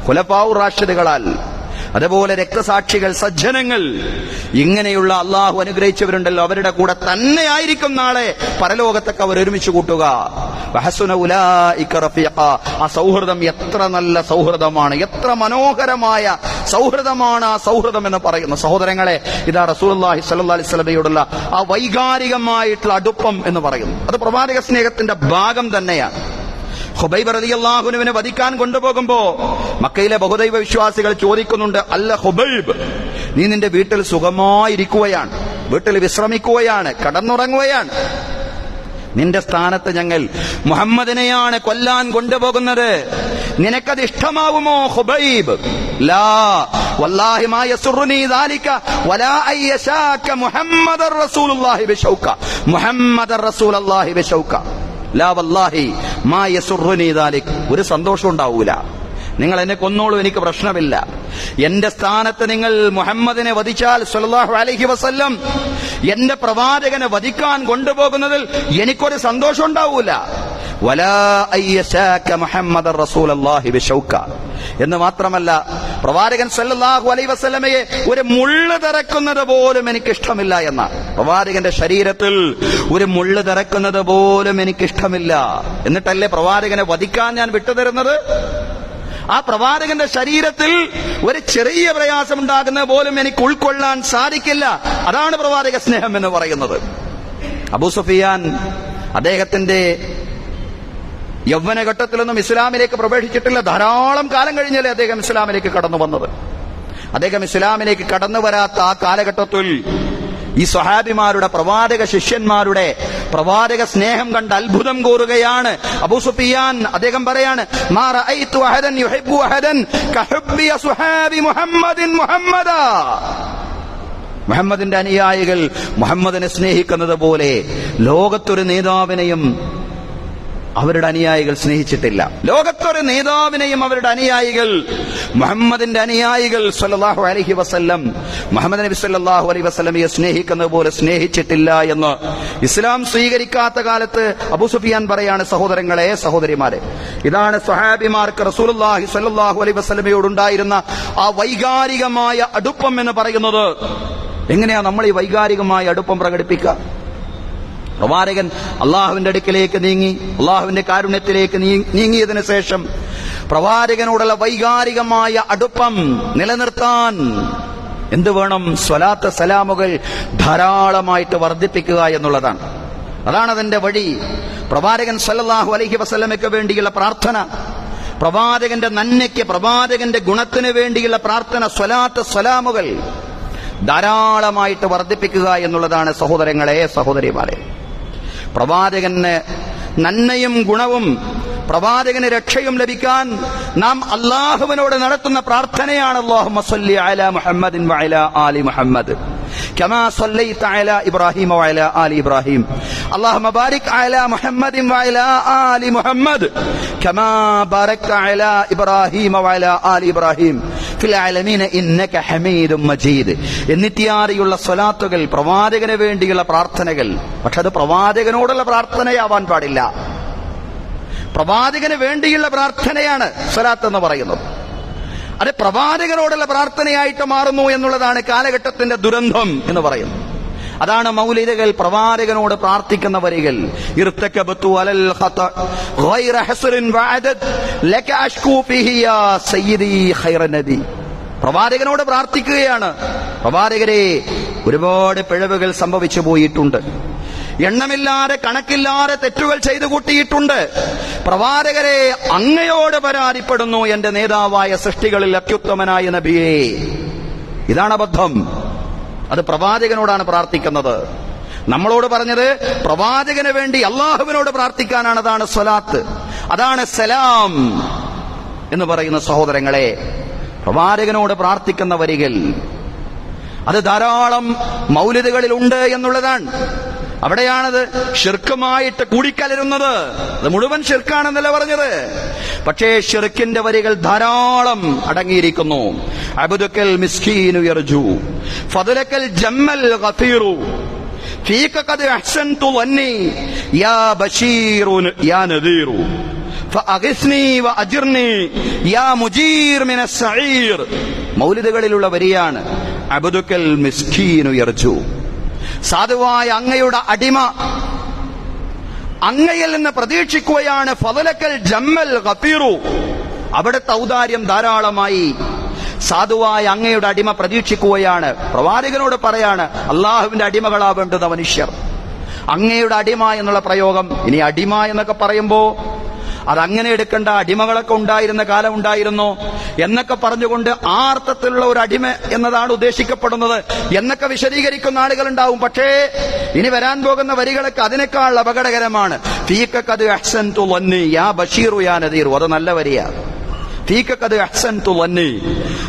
ഖുലഫാഉർ റാഷിദുകളാൽ, അതുപോലെ രക്തസാക്ഷികൾ, സജ്ജനങ്ങൾ, ഇങ്ങനെയുള്ള അല്ലാഹു അനുഗ്രഹിച്ചവരുണ്ടല്ലോ, അവരുടെ കൂടെ തന്നെയായിരിക്കും നാളെ പരലോകത്തൊക്കെ അവർ ഒരുമിച്ച് കൂട്ടുക. വഹസുന ഉലൈക റഫീഖ, ആ സൗഹൃദം എത്ര നല്ല സൗഹൃദമാണ്, എത്ര മനോഹരമായ സൗഹൃദമാണ് ആ സൗഹൃദം എന്ന് പറയുന്നു. സഹോദരങ്ങളെ, ഇതാ റസൂലുള്ളാഹി സ്വല്ലല്ലാഹി അലൈഹി വസല്ലമയോടുള്ള ആ വൈകാരികമായിട്ടുള്ള അടുപ്പം എന്ന് പറയുന്നു. അത് പ്രവാചക സ്നേഹത്തിന്റെ ഭാഗം തന്നെയാണ്. ഖുബൈബ് റളിയല്ലാഹു അൻഹുവിനെ വധിക്കാൻ കൊണ്ടുപോകുമ്പോ മക്കയിലെ ബഹുദൈവ വിശ്വാസികൾ ചോദിക്കുന്നുണ്ട്, അല്ല ഖുബൈബ്, നീ നിന്റെ വീട്ടിൽ സുഖമായിരിക്കുകയാണ്, വീട്ടിൽ വിശ്രമിക്കുകയാണ്, കടന്നുറങ്ങുകയാണ്, നിന്റെ സ്ഥാനത്ത് ഞങ്ങൾ മുഹമ്മദിനെയാണ് കൊല്ലാൻ കൊണ്ടുപോകുന്നത്, നിനക്കത് ഇഷ്ടമാവുമോ ഖുബൈബ്? ലാ വല്ലാഹി മാ യസുറുനി ദാലിക വലാ അയ്യശാക മുഹമ്മദർ റസൂലുള്ളാഹി ബിശൗക, മുഹമ്മദർ റസൂലുള്ളാഹി ബിശൗക, ലാ വല്ലാഹി മാ യസുറുനി ദാലിക, ഒരു സന്തോഷം ഉണ്ടാവൂല. നിങ്ങൾ എന്നെ കൊന്നോളൂ, എനിക്ക് പ്രശ്നമില്ല. എന്റെ സ്ഥാനത്ത് നിങ്ങൾ മുഹമ്മദിനെ വധിച്ചാൽ സ്വല്ലല്ലാഹു അലൈഹി വസല്ലം, എന്റെ പ്രവാചകനെ വധിക്കാൻ കൊണ്ടുപോകുന്നതിൽ എനിക്കൊരു സന്തോഷം ഉണ്ടാവൂല. വലാ അയ്യശാക മുഹമ്മദർ റസൂലുള്ളാഹി ബിശൗക, എന്ന് മാത്രമല്ല പ്രവാചകൻ സല്ലല്ലാഹു അലൈഹി വസല്ലമയെ ഒരു മുള്ള് തറക്കുന്നത് പോലും എനിക്ക് ഇഷ്ടമില്ല എന്നാണ്. പ്രവാചകന്റെ ശരീരത്തിൽ ഒരു മുള്ള് തറക്കുന്നത് പോലും എനിക്ക് ഇഷ്ടമില്ല. എന്നിട്ടല്ലേ പ്രവാചകനെ വധിക്കാൻ ഞാൻ വിട്ടുതരുന്നത്? ആ പ്രവാചകന്റെ ശരീരത്തിൽ ഒരു ചെറിയ പ്രയാസം ഉണ്ടാകുന്നത് പോലും എനിക്ക് ഉൾക്കൊള്ളാൻ സാധിക്കില്ല. അതാണ് പ്രവാചക സ്നേഹം എന്ന് പറയുന്നത്. അബൂ സുഫിയാൻ അദ്ദേഹത്തിന്റെ യൗവനഘട്ടത്തിലൊന്നും ഇസ്ലാമിലേക്ക് പ്രവേശിച്ചിട്ടില്ല. ധാരാളം കാലം കഴിഞ്ഞല്ലേ അദ്ദേഹം ഇസ്ലാമിലേക്ക് കടന്നു വന്നത്. അദ്ദേഹം ഇസ്ലാമിലേക്ക് കടന്നു വരാത്ത ആ കാലഘട്ടത്തിൽ ഈ സ്വഹാബിമാരുടെ, പ്രവാചക ശിഷ്യന്മാരുടെ പ്രവാചക സ്നേഹം കണ്ട് അത്ഭുതം കൂറുകയാണ് അബൂ സുഫിയാൻ. അദ്ദേഹം പറയാണ്, മാ റഅയ്തു അഹദൻ യുഹിബ്ബു അഹദൻ കഹുബ്ബി അസ്ഹാബി മുഹമ്മദിൻ മുഹമ്മദാ, മുഹമ്മദിന്റെ അനുയായികൾ മുഹമ്മദിനെ സ്നേഹിക്കുന്നത് പോലെ ലോകത്തൊരു നേതാവിനെയും അവരുടെ അനുയായികൾ സ്നേഹിച്ചിട്ടില്ല. ലോകത്തൊരു നേതാവിനെയും അവരുടെ അനുയായികൾ, മുഹമ്മദിന്റെ അനുയായികൾ സല്ലല്ലാഹു അലൈഹി വസല്ലം, മുഹമ്മദ് നബി സല്ലല്ലാഹു അലൈഹി വസല്ലമയെ സ്നേഹിക്കുന്നത് പോലെ സ്നേഹിച്ചിട്ടില്ല എന്ന് ഇസ്ലാം സ്വീകരിക്കാത്ത കാലത്ത് അബൂ സുഫിയാൻ പറയാണ്. സഹോദരങ്ങളെ, സഹോദരിമാരെ, ഇതാണ് സ്വഹാബിമാർക്ക് റസൂലുള്ളാഹി സ്വല്ലല്ലാഹു അലൈഹി വസല്ലമയോടുണ്ടായിരുന്ന ആ വൈകാരികമായ അടുപ്പം എന്ന് പറയുന്നത്. എങ്ങനെയാ നമ്മൾ ഈ വൈകാരികമായ അടുപ്പം പ്രകടിപ്പിക്കുക? പ്രവാചകൻ അള്ളാഹുവിന്റെ അടുക്കിലേക്ക് നീങ്ങി, അള്ളാഹുവിന്റെ കാരുണ്യത്തിലേക്ക് നീങ്ങിയതിനു ശേഷം പ്രവാചകനോടുള്ള വൈകാരികമായ അടുപ്പം നിലനിർത്താൻ എന്ത് വേണം? സ്വലാത്ത്, സലാമുകൾ ധാരാളമായിട്ട് വർദ്ധിപ്പിക്കുക എന്നുള്ളതാണ്. അതാണ് അതിന്റെ വഴി. പ്രവാചകൻ സല്ലല്ലാഹു അലൈഹി വസല്ലമയ്ക്ക് വേണ്ടിയുള്ള പ്രാർത്ഥന, പ്രവാചകന്റെ നന്മയ്ക്ക്, പ്രവാചകന്റെ ഗുണത്തിന് വേണ്ടിയുള്ള പ്രാർത്ഥന, സ്വലാത്ത്, സലാമുകൾ ധാരാളമായിട്ട് വർദ്ധിപ്പിക്കുക എന്നുള്ളതാണ്. സഹോദരങ്ങളെ, സഹോദരിമാരെ, പ്രവാചകന് നന്മയും ഗുണവും, പ്രവാചകന് രക്ഷയും ലഭിക്കാൻ നാം അല്ലാഹുവിനോട് നടത്തുന്ന പ്രാർത്ഥനയാണ് അല്ലാഹുമ്മ സ്വല്ലി അലാ മുഹമ്മദിൻ വഅലാ ആലി മുഹമ്മദ് കമാ സ്വല്ലൈത അലാ ഇബ്രാഹീമ വഅലാ ആലി ഇബ്രാഹീം അല്ലാഹുമ്മ ബാരിക് അലാ മുഹമ്മദിൻ വഅലാ ആലി മുഹമ്മദ് കമാ ബാരക്ത അലാ ഇബ്രാഹീമ വഅലാ ആലി ഇബ്രാഹീം ഫിൽ ആലമീന ഇന്നക ഹമീദും മജീദ് എന്നിത്യാദിയുള്ള സ്വലാത്തുകൾ, പ്രവാചകന് വേണ്ടിയുള്ള പ്രാർത്ഥനകൾ. പക്ഷെ അത് പ്രവാചകനോടുള്ള പ്രാർത്ഥനയാവാൻ പാടില്ല. പ്രവാചകന് വേണ്ടിയുള്ള പ്രാർത്ഥനയാണ് സ്വലാത്ത് എന്ന് പറയുന്നത്. അത് പ്രവാചകനോടുള്ള പ്രാർത്ഥനയായിട്ട് മാറുന്നു എന്നുള്ളതാണ് കാലഘട്ടത്തിന്റെ ദുരന്തം എന്ന് പറയുന്നത്. അതാണ് മൗലിദുകൾ, പ്രവാചകനോട് പ്രാർത്ഥിക്കുന്ന വരികൾ. ഇർതകബതു അലൽ ഖത ഗൈറ ഹസ്റിൻ വഅദദ് ലക അഷ്കൂ ഫിഹി യാ സയ്യിദി ഖൈറ നബി. പ്രവാചകനോട് പ്രാർത്ഥിക്കുകയാണ്, പ്രവാചകരെ ഒരുപാട് പിഴവുകൾ സംഭവിച്ചു പോയിട്ടുണ്ട്. എണ്ണമില്ലാതെ കണക്കില്ലാതെ തെറ്റുകൾ ചെയ്തു കൂട്ടിയിട്ടുണ്ട്. പ്രവാചകരെ, അങ്ങയോട് പരാതിപ്പെടുന്നു എന്റെ നേതാവായ സൃഷ്ടികളിൽ അത്യുത്തമനായ നബിയേ. ഇതാണ് അബദ്ധം. അത് പ്രവാചകനോടാണ് പ്രാർത്ഥിക്കുന്നത്. നമ്മളോട് പറഞ്ഞത് പ്രവാചകന് വേണ്ടി അള്ളാഹുവിനോട് പ്രാർത്ഥിക്കാനാണ്. അതാണ് സ്വലാത്ത്, അതാണ് സലാം എന്ന് പറയുന്ന സഹോദരങ്ങളെ. പ്രവാചകനോട് പ്രാർത്ഥിക്കുന്ന വരികൾ അത് ധാരാളം മൗലിദുകളിലുണ്ട് എന്നുള്ളതാണ്. അവിടെയാണത് ഷിർക്കുമായിട്ട് കൂടിക്കലരുന്നത്. അത് മുഴുവൻ ഷിർക്കാണെന്നല്ല പറഞ്ഞത്. പക്ഷേ ഷിർക്കിന്റെ വരികൾ ധാരാളം അടങ്ങിയിരിക്കുന്നു. അബ്ദുക്കൽ മിസ്കീനു യർജു ഫദലക്കൽ ജമ്മൽ ഗഫീറു ഫീക ഖദ് അഹ്സൻതു വന്നി യാ ബശീറു യാ നദീറു ഫഅഗ്സ്നി വഅജിർനി യാ മുജീർ മിനസ് സഈർ. മൗലിദുകളിലുള്ള വരിയാണ് അബ്ദുക്കൽ മിസ്കീനു യർജു. സാധുവായ അങ്ങയുടെ അടിമ അങ്ങയിൽ നിന്ന് പ്രതീക്ഷിക്കുകയാണ്. ഫദലക്കൽ ജമ്മൽ ഗഫീറു, അവിടുത്തെ ഔദാര്യം ധാരാളമായി. സാധുവായ അങ്ങയുടെ അടിമ പ്രതീക്ഷിക്കുകയാണ്. പ്രവാചകനോട് പറയാണ്, അള്ളാഹുവിന്റെ അടിമകളാവേണ്ടുന്ന മനുഷ്യർ. അങ്ങയുടെ അടിമ എന്നുള്ള പ്രയോഗം, ഇനി അടിമ എന്നൊക്കെ പറയുമ്പോ അതങ്ങനെ എടുക്കേണ്ട, അടിമകളൊക്കെ ഉണ്ടായിരുന്ന കാലം ഉണ്ടായിരുന്നു എന്നൊക്കെ പറഞ്ഞുകൊണ്ട് ആ അർത്ഥത്തിലുള്ള ഒരു അടിമ എന്നതാണ് ഉദ്ദേശിക്കപ്പെടുന്നത് എന്നൊക്കെ വിശദീകരിക്കുന്ന ആളുകളുണ്ടാവും. പക്ഷേ ഇനി വരാൻ പോകുന്ന വരികളൊക്കെ അതിനേക്കാൾ അപകടകരമാണ്. ഫീക ഖദ് അഹ്സൻതു വന്നി യാ ബശീറു യാ നദീറു. അത് നല്ല വരിയാണ്. ഫീക ഖദ് അഹ്സൻതു വന്നി,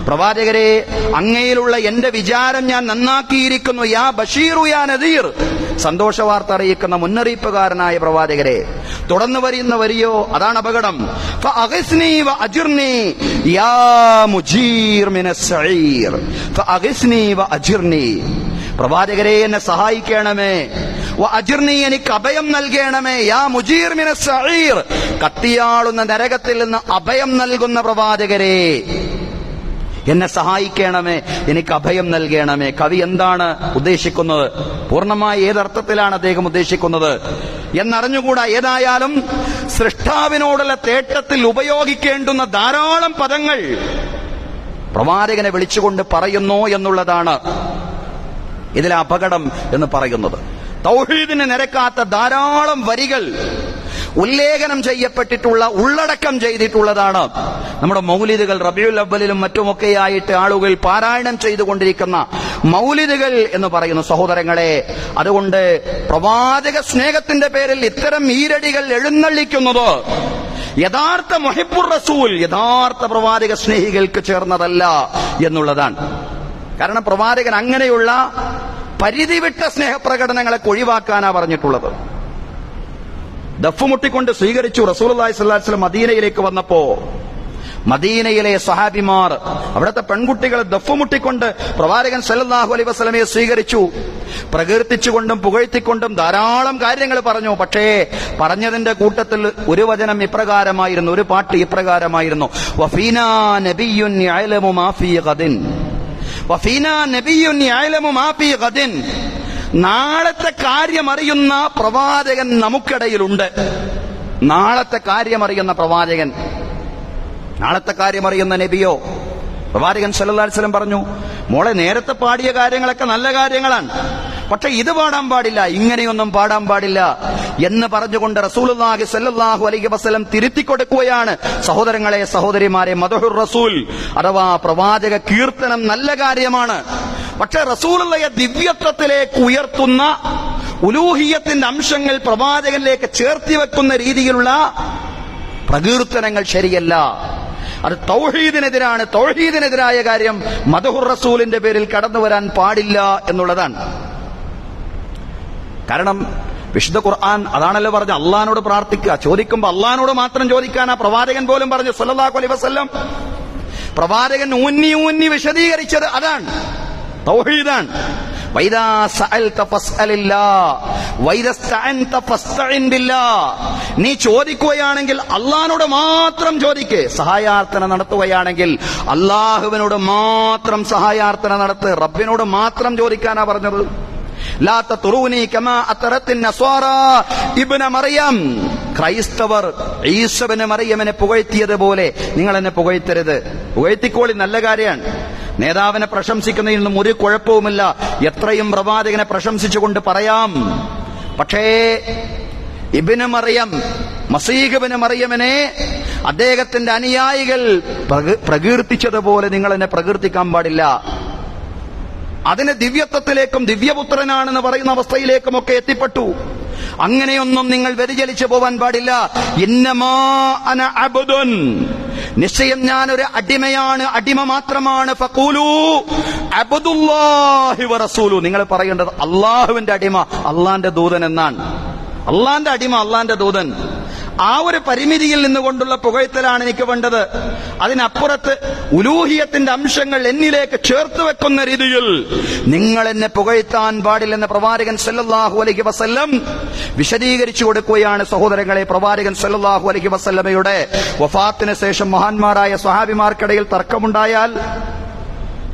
പ്രവാചകരെ അങ്ങയിലുള്ള എന്റെ വിചാരം ഞാൻ നന്നാക്കിയിരിക്കുന്നു. യാ ബശീറു യാ നദീർ, സന്തോഷ വാർത്ത അറിയിക്കുന്ന മുന്നറിയിപ്പുകാരനായ പ്രവാചകരെ. തുടർന്ന് വരുന്ന വരിയോ അതാണ് അപകടം. ഫഅഗ്സ്നി വഅജിർനി യാ മുജീർ മിനസ് സഈർ. ഫഅഗ്സ്നി വഅജിർനി, പ്രവാചകരെ എന്നെ സഹായിക്കണമേ. വഅജിർനി, എനിക്ക് അഭയം നൽകണമേ. യാ മുജീർ മിനസ് സഈർ, കത്തിയാളുന്ന നരകത്തിൽ നിന്ന് അഭയം നൽകുന്ന പ്രവാചകരെ എന്നെ സഹായിക്കണമേ, എനിക്ക് അഭയം നൽകണമേ. കവി എന്താണ് ഉദ്ദേശിക്കുന്നത്? പൂർണ്ണമായി ഏതർത്ഥത്തിലാണ് അദ്ദേഹം ഉദ്ദേശിക്കുന്നത് എന്നറിഞ്ഞുകൂടാ. ഏതായാലും സൃഷ്ടാവിനോടുള്ള തേട്ടത്തിൽ ഉപയോഗിക്കേണ്ടുന്ന ധാരാളം പദങ്ങൾ പ്രവാചകനെ വിളിച്ചുകൊണ്ട് പറയുന്നു എന്നുള്ളതാണ് ഇതിലെ അപകടം എന്ന് പറയുന്നത്. തൗഹീദിനെ നിരക്കാത്ത ധാരാളം വരികൾ ഉല്ലേഖനം ചെയ്യപ്പെട്ടിട്ടുള്ള, ഉള്ളടക്കം ചെയ്തിട്ടുള്ളതാണ് നമ്മുടെ മൗലിദുകൾ. റബീഉൽ അവ്വലിലും മറ്റുമൊക്കെയായിട്ട് ആളുകൾ പാരായണം ചെയ്തുകൊണ്ടിരിക്കുന്ന മൗലിദുകൾ എന്ന് പറയുന്ന സഹോദരങ്ങളെ. അതുകൊണ്ട് പ്രവാചക സ്നേഹത്തിന്റെ പേരിൽ ഇത്തരം ഈരടികൾ എഴുന്നള്ളിക്കുന്നത് യഥാർത്ഥ മുഹിബ്ബുർ റസൂൽ, യഥാർത്ഥ പ്രവാചക സ്നേഹികൾക്ക് ചേർന്നതല്ല എന്നുള്ളതാണ്. കാരണം പ്രവാചകൻ അങ്ങനെയുള്ള പരിധിവിട്ട സ്നേഹപ്രകടനങ്ങളെ ഒഴിവാക്കാനാ പറഞ്ഞിട്ടുള്ളത്. ദഫ്മുട്ടിക്കൊണ്ട് സ്വീകരിച്ചു. റസൂലുള്ളാഹി സ്വല്ലല്ലാഹു അലൈഹി വസല്ലം മദീനയിലേക്ക് വന്നപ്പോ മദീനയിലെ സഹാബിമാർ, അവിടുത്തെ പെൺകുട്ടികൾ ദഫ്മുട്ടിക്കൊണ്ട് പ്രവാചകൻ സല്ലല്ലാഹു അലൈഹി വസല്ലമയെ സ്വീകരിച്ചു. പ്രകീർത്തിച്ചുകൊണ്ടും പുകഴ്ത്തിക്കൊണ്ടും ധാരാളം കാര്യങ്ങൾ പറഞ്ഞു. പക്ഷേ പറഞ്ഞതിന്റെ കൂട്ടത്തിൽ ഒരു വചനം ഇപ്രകാരമായിരുന്നു, ഒരു പാട്ട് ഇപ്രകാരമായിരുന്നു: വഫീനാ നബിയ്യുൻ യഅലമു മാ ഫീ ഗദിൻ, വഫീനാ നബിയ്യുൻ യഅലമു മാ ഫീ ഗദിൻ. നാളത്തെ കാര്യമറിയുന്ന പ്രവാചകൻ നമുക്കിടയിലുണ്ട്. നാളത്തെ കാര്യമറിയുന്ന പ്രവാചകൻ, നാളത്തെ കാര്യമറിയുന്ന നബിയോ? പ്രവാചകൻ സല്ലല്ലാഹു അലൈഹി വസല്ലം പറഞ്ഞു, മോളെ, നേരത്തെ പാടിയ കാര്യങ്ങളൊക്കെ നല്ല കാര്യങ്ങളാണ്, പക്ഷെ ഇത് പാടാൻ പാടില്ല, ഇങ്ങനെയൊന്നും പാടാൻ പാടില്ല എന്ന് പറഞ്ഞുകൊണ്ട് റസൂലുള്ളാഹി സ്വല്ലല്ലാഹു അലൈഹി വസല്ലം തിരുത്തിക്കൊടുക്കുകയാണ്. സഹോദരങ്ങളെ, സഹോദരിമാരെ, മദ്ഹുർ റസൂൽ അഥവാ പ്രവാചക കീർത്തനം നല്ല കാര്യമാണ്. പക്ഷെ റസൂലുള്ളാഹിയെ ദിവ്യത്വത്തിലേക്ക് ഉയർത്തുന്ന, ഉലൂഹിയത്തിന്റെ അംശങ്ങൾ പ്രവാചകനിലേക്ക് ചേർത്തി വെക്കുന്ന രീതിയിലുള്ള പ്രകീർത്തനങ്ങൾ ശരിയല്ല. അത് തൗഹീദിനെതിരാണ്. തൗഹീദിനെതിരായ കാര്യം മദ്ഹുർ റസൂലിന്റെ പേരിൽ കടന്നു വരാൻ പാടില്ല എന്നുള്ളതാണ്. കാരണം വിശുദ്ധ ഖുർആൻ അതാണല്ലോ പറഞ്ഞ, അള്ളാഹിനോട് പ്രാർത്ഥിക്കുക. ചോദിക്കുമ്പോൾ അള്ളാഹിനോട് മാത്രം ചോദിക്കാനാ പ്രവാചകൻ പോലും പറഞ്ഞു സല്ലല്ലാഹു അലൈഹി വസല്ലം. പ്രവാചകൻ ഊന്നി ഊന്നി വിശദീകരിച്ചത് അതാണ്, തൗഹീദാണ്. വൈദാ സഅൽത ഫസ്അലില്ലാഹ് വൈദസ്തഅൻത ഫസ്തഇൻ ബില്ലാഹ്. നീ ചോദിക്കുകയാണെങ്കിൽ അള്ളാഹിനോട് മാത്രം ചോദിക്ക്. സഹായാർത്ഥന നടത്തുകയാണെങ്കിൽ അള്ളാഹുവിനോട് മാത്രം സഹായാർത്ഥന നടത്ത്. റബ്ബിനോട് മാത്രം ചോദിക്കാനാ പറഞ്ഞത്. ലാ തതുറൂനി കമാ അത്തറത്തിൻ നസ്വാറാ ഇബ്ന മറിയം. ക്രൈസ്തവർ ഈസ ഇബ്നു മറിയമിനെ പുകഴ്ത്തിയതുപോലെ നിങ്ങൾ എന്നെ പുകഴ്ത്തരുത്. പുകഴ്ത്തിക്കോളി, നല്ല കാര്യമാണ്. നേതാവിനെ പ്രശംസിക്കുന്നതിൽ നിന്നും ഒരു കുഴപ്പവുമില്ല, എത്രയും പ്രവാചകനെ പ്രശംസിച്ചുകൊണ്ട് പറയാം. പക്ഷേ ഇബ്നു മറിയം, മസീഹ് ഇബ്നു മറിയമിനെ അദ്ദേഹത്തിന്റെ അനുയായികൾ പ്രകീർത്തിച്ചതുപോലെ നിങ്ങൾ എന്നെ പ്രകീർത്തിക്കാൻ പാടില്ല. അതിന് ദിവ്യത്വത്തിലേക്കും ദിവ്യപുത്രനാണെന്ന് പറയുന്ന അവസ്ഥയിലേക്കുമൊക്കെ എത്തിപ്പെട്ടു. അങ്ങനെയൊന്നും നിങ്ങൾ വ്യതിചലിച്ചു പോവാൻ പാടില്ല. ഇന്നമാ അന അബ്ദുൻ, നിശ്ചയം ഞാനൊരു അടിമയാണ്, അടിമ മാത്രമാണ്. ഫഖൂലു അബ്ദുല്ലാഹി വറസൂലു, നിങ്ങൾ പറയേണ്ടത് അള്ളാഹുവിന്റെ അടിമ, അള്ളാന്റെ ദൂതൻ എന്നാണ്. അള്ളാന്റെ അടിമ, അള്ളാന്റെ ദൂതൻ. ആ ഒരു പരിമിതിയിൽ നിന്നുകൊണ്ടുള്ള പുകഴ്ത്തലാണ് എനിക്ക് വേണ്ടത്. അതിനപ്പുറത്ത് ഉലൂഹിയത്തിന്റെ അംശങ്ങൾ എന്നിലേക്ക് ചേർത്ത് വെക്കുന്ന രീതിയിൽ നിങ്ങൾ എന്നെ പുകഴ്ത്താൻ പാടില്ലെന്ന് പ്രവാചകൻ സല്ലല്ലാഹു അലൈഹി വസല്ലം വിശദീകരിച്ചു കൊടുക്കുകയാണ്. സഹോദരങ്ങളെ, പ്രവാചകൻ സല്ലല്ലാഹു അലൈഹി വസല്ലമയുടെ വഫാത്തിന് ശേഷം മഹാന്മാരായ സ്വഹാബിമാർക്കിടയിൽ തർക്കമുണ്ടായാൽ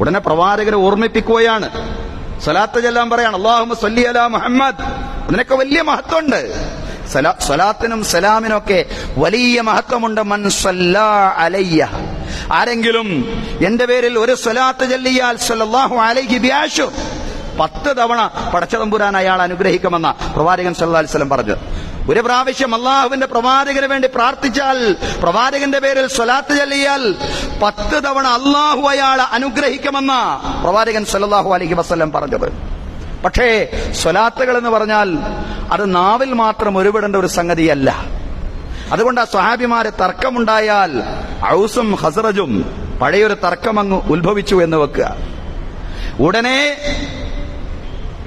ഉടനെ പ്രവാചകനെ ഓർമ്മിപ്പിക്കുകയാണ്, സ്വലാത്ത് ചൊല്ലാൻ പറയാണ്. അല്ലാഹുമ്മ സ്വല്ലി അലാ മുഹമ്മദ്. അതിനൊക്കെ വലിയ മഹത്വമുണ്ട്. സ്വലാത്തിനും സലാമിനൊക്കെ വലിയ മഹത്വമുണ്ട്. മൻ സല്ലാ അലയ്യ, ആരെങ്കിലും എന്റെ പേരിൽ ഒരു സ്വലാത്ത് ചൊല്ലിയാൽ സല്ലല്ലാഹു അലൈഹി ബിഅശ്ർ, 10 തവണ പടച്ചതമ്പുരാൻ അയാൾ അനുഗ്രഹിക്കുമെന്ന പ്രവാചകൻ സല്ലല്ലാഹു അലൈഹി വസല്ലം പറഞ്ഞു. ഒരു പ്രാവശ്യം അള്ളാഹുവിന്റെ പ്രവാചകന് വേണ്ടി പ്രാർത്ഥിച്ചാൽ, പ്രവാചകന്റെ പേരിൽ സ്വലാത്ത് ചൊല്ലിയാൽ 10 തവണ അള്ളാഹു അയാളെ അനുഗ്രഹിക്കുമെന്ന പ്രവാചകൻ സല്ലല്ലാഹു അലൈഹി വസല്ലം പറഞ്ഞത്. പക്ഷേ സ്വലാത്തുകൾ എന്ന് പറഞ്ഞാൽ അത് നാവിൽ മാത്രം ഉരുവിടേണ്ട ഒരു സംഗതിയല്ല. അതുകൊണ്ട് ആ സ്വഹാബിമാരെ തർക്കമുണ്ടായാൽ ഔസും ഖസ്റജും പഴയൊരു തർക്കമങ്ങ് ഉത്ഭവിച്ചു എന്ന് വെക്കുക. ഉടനെ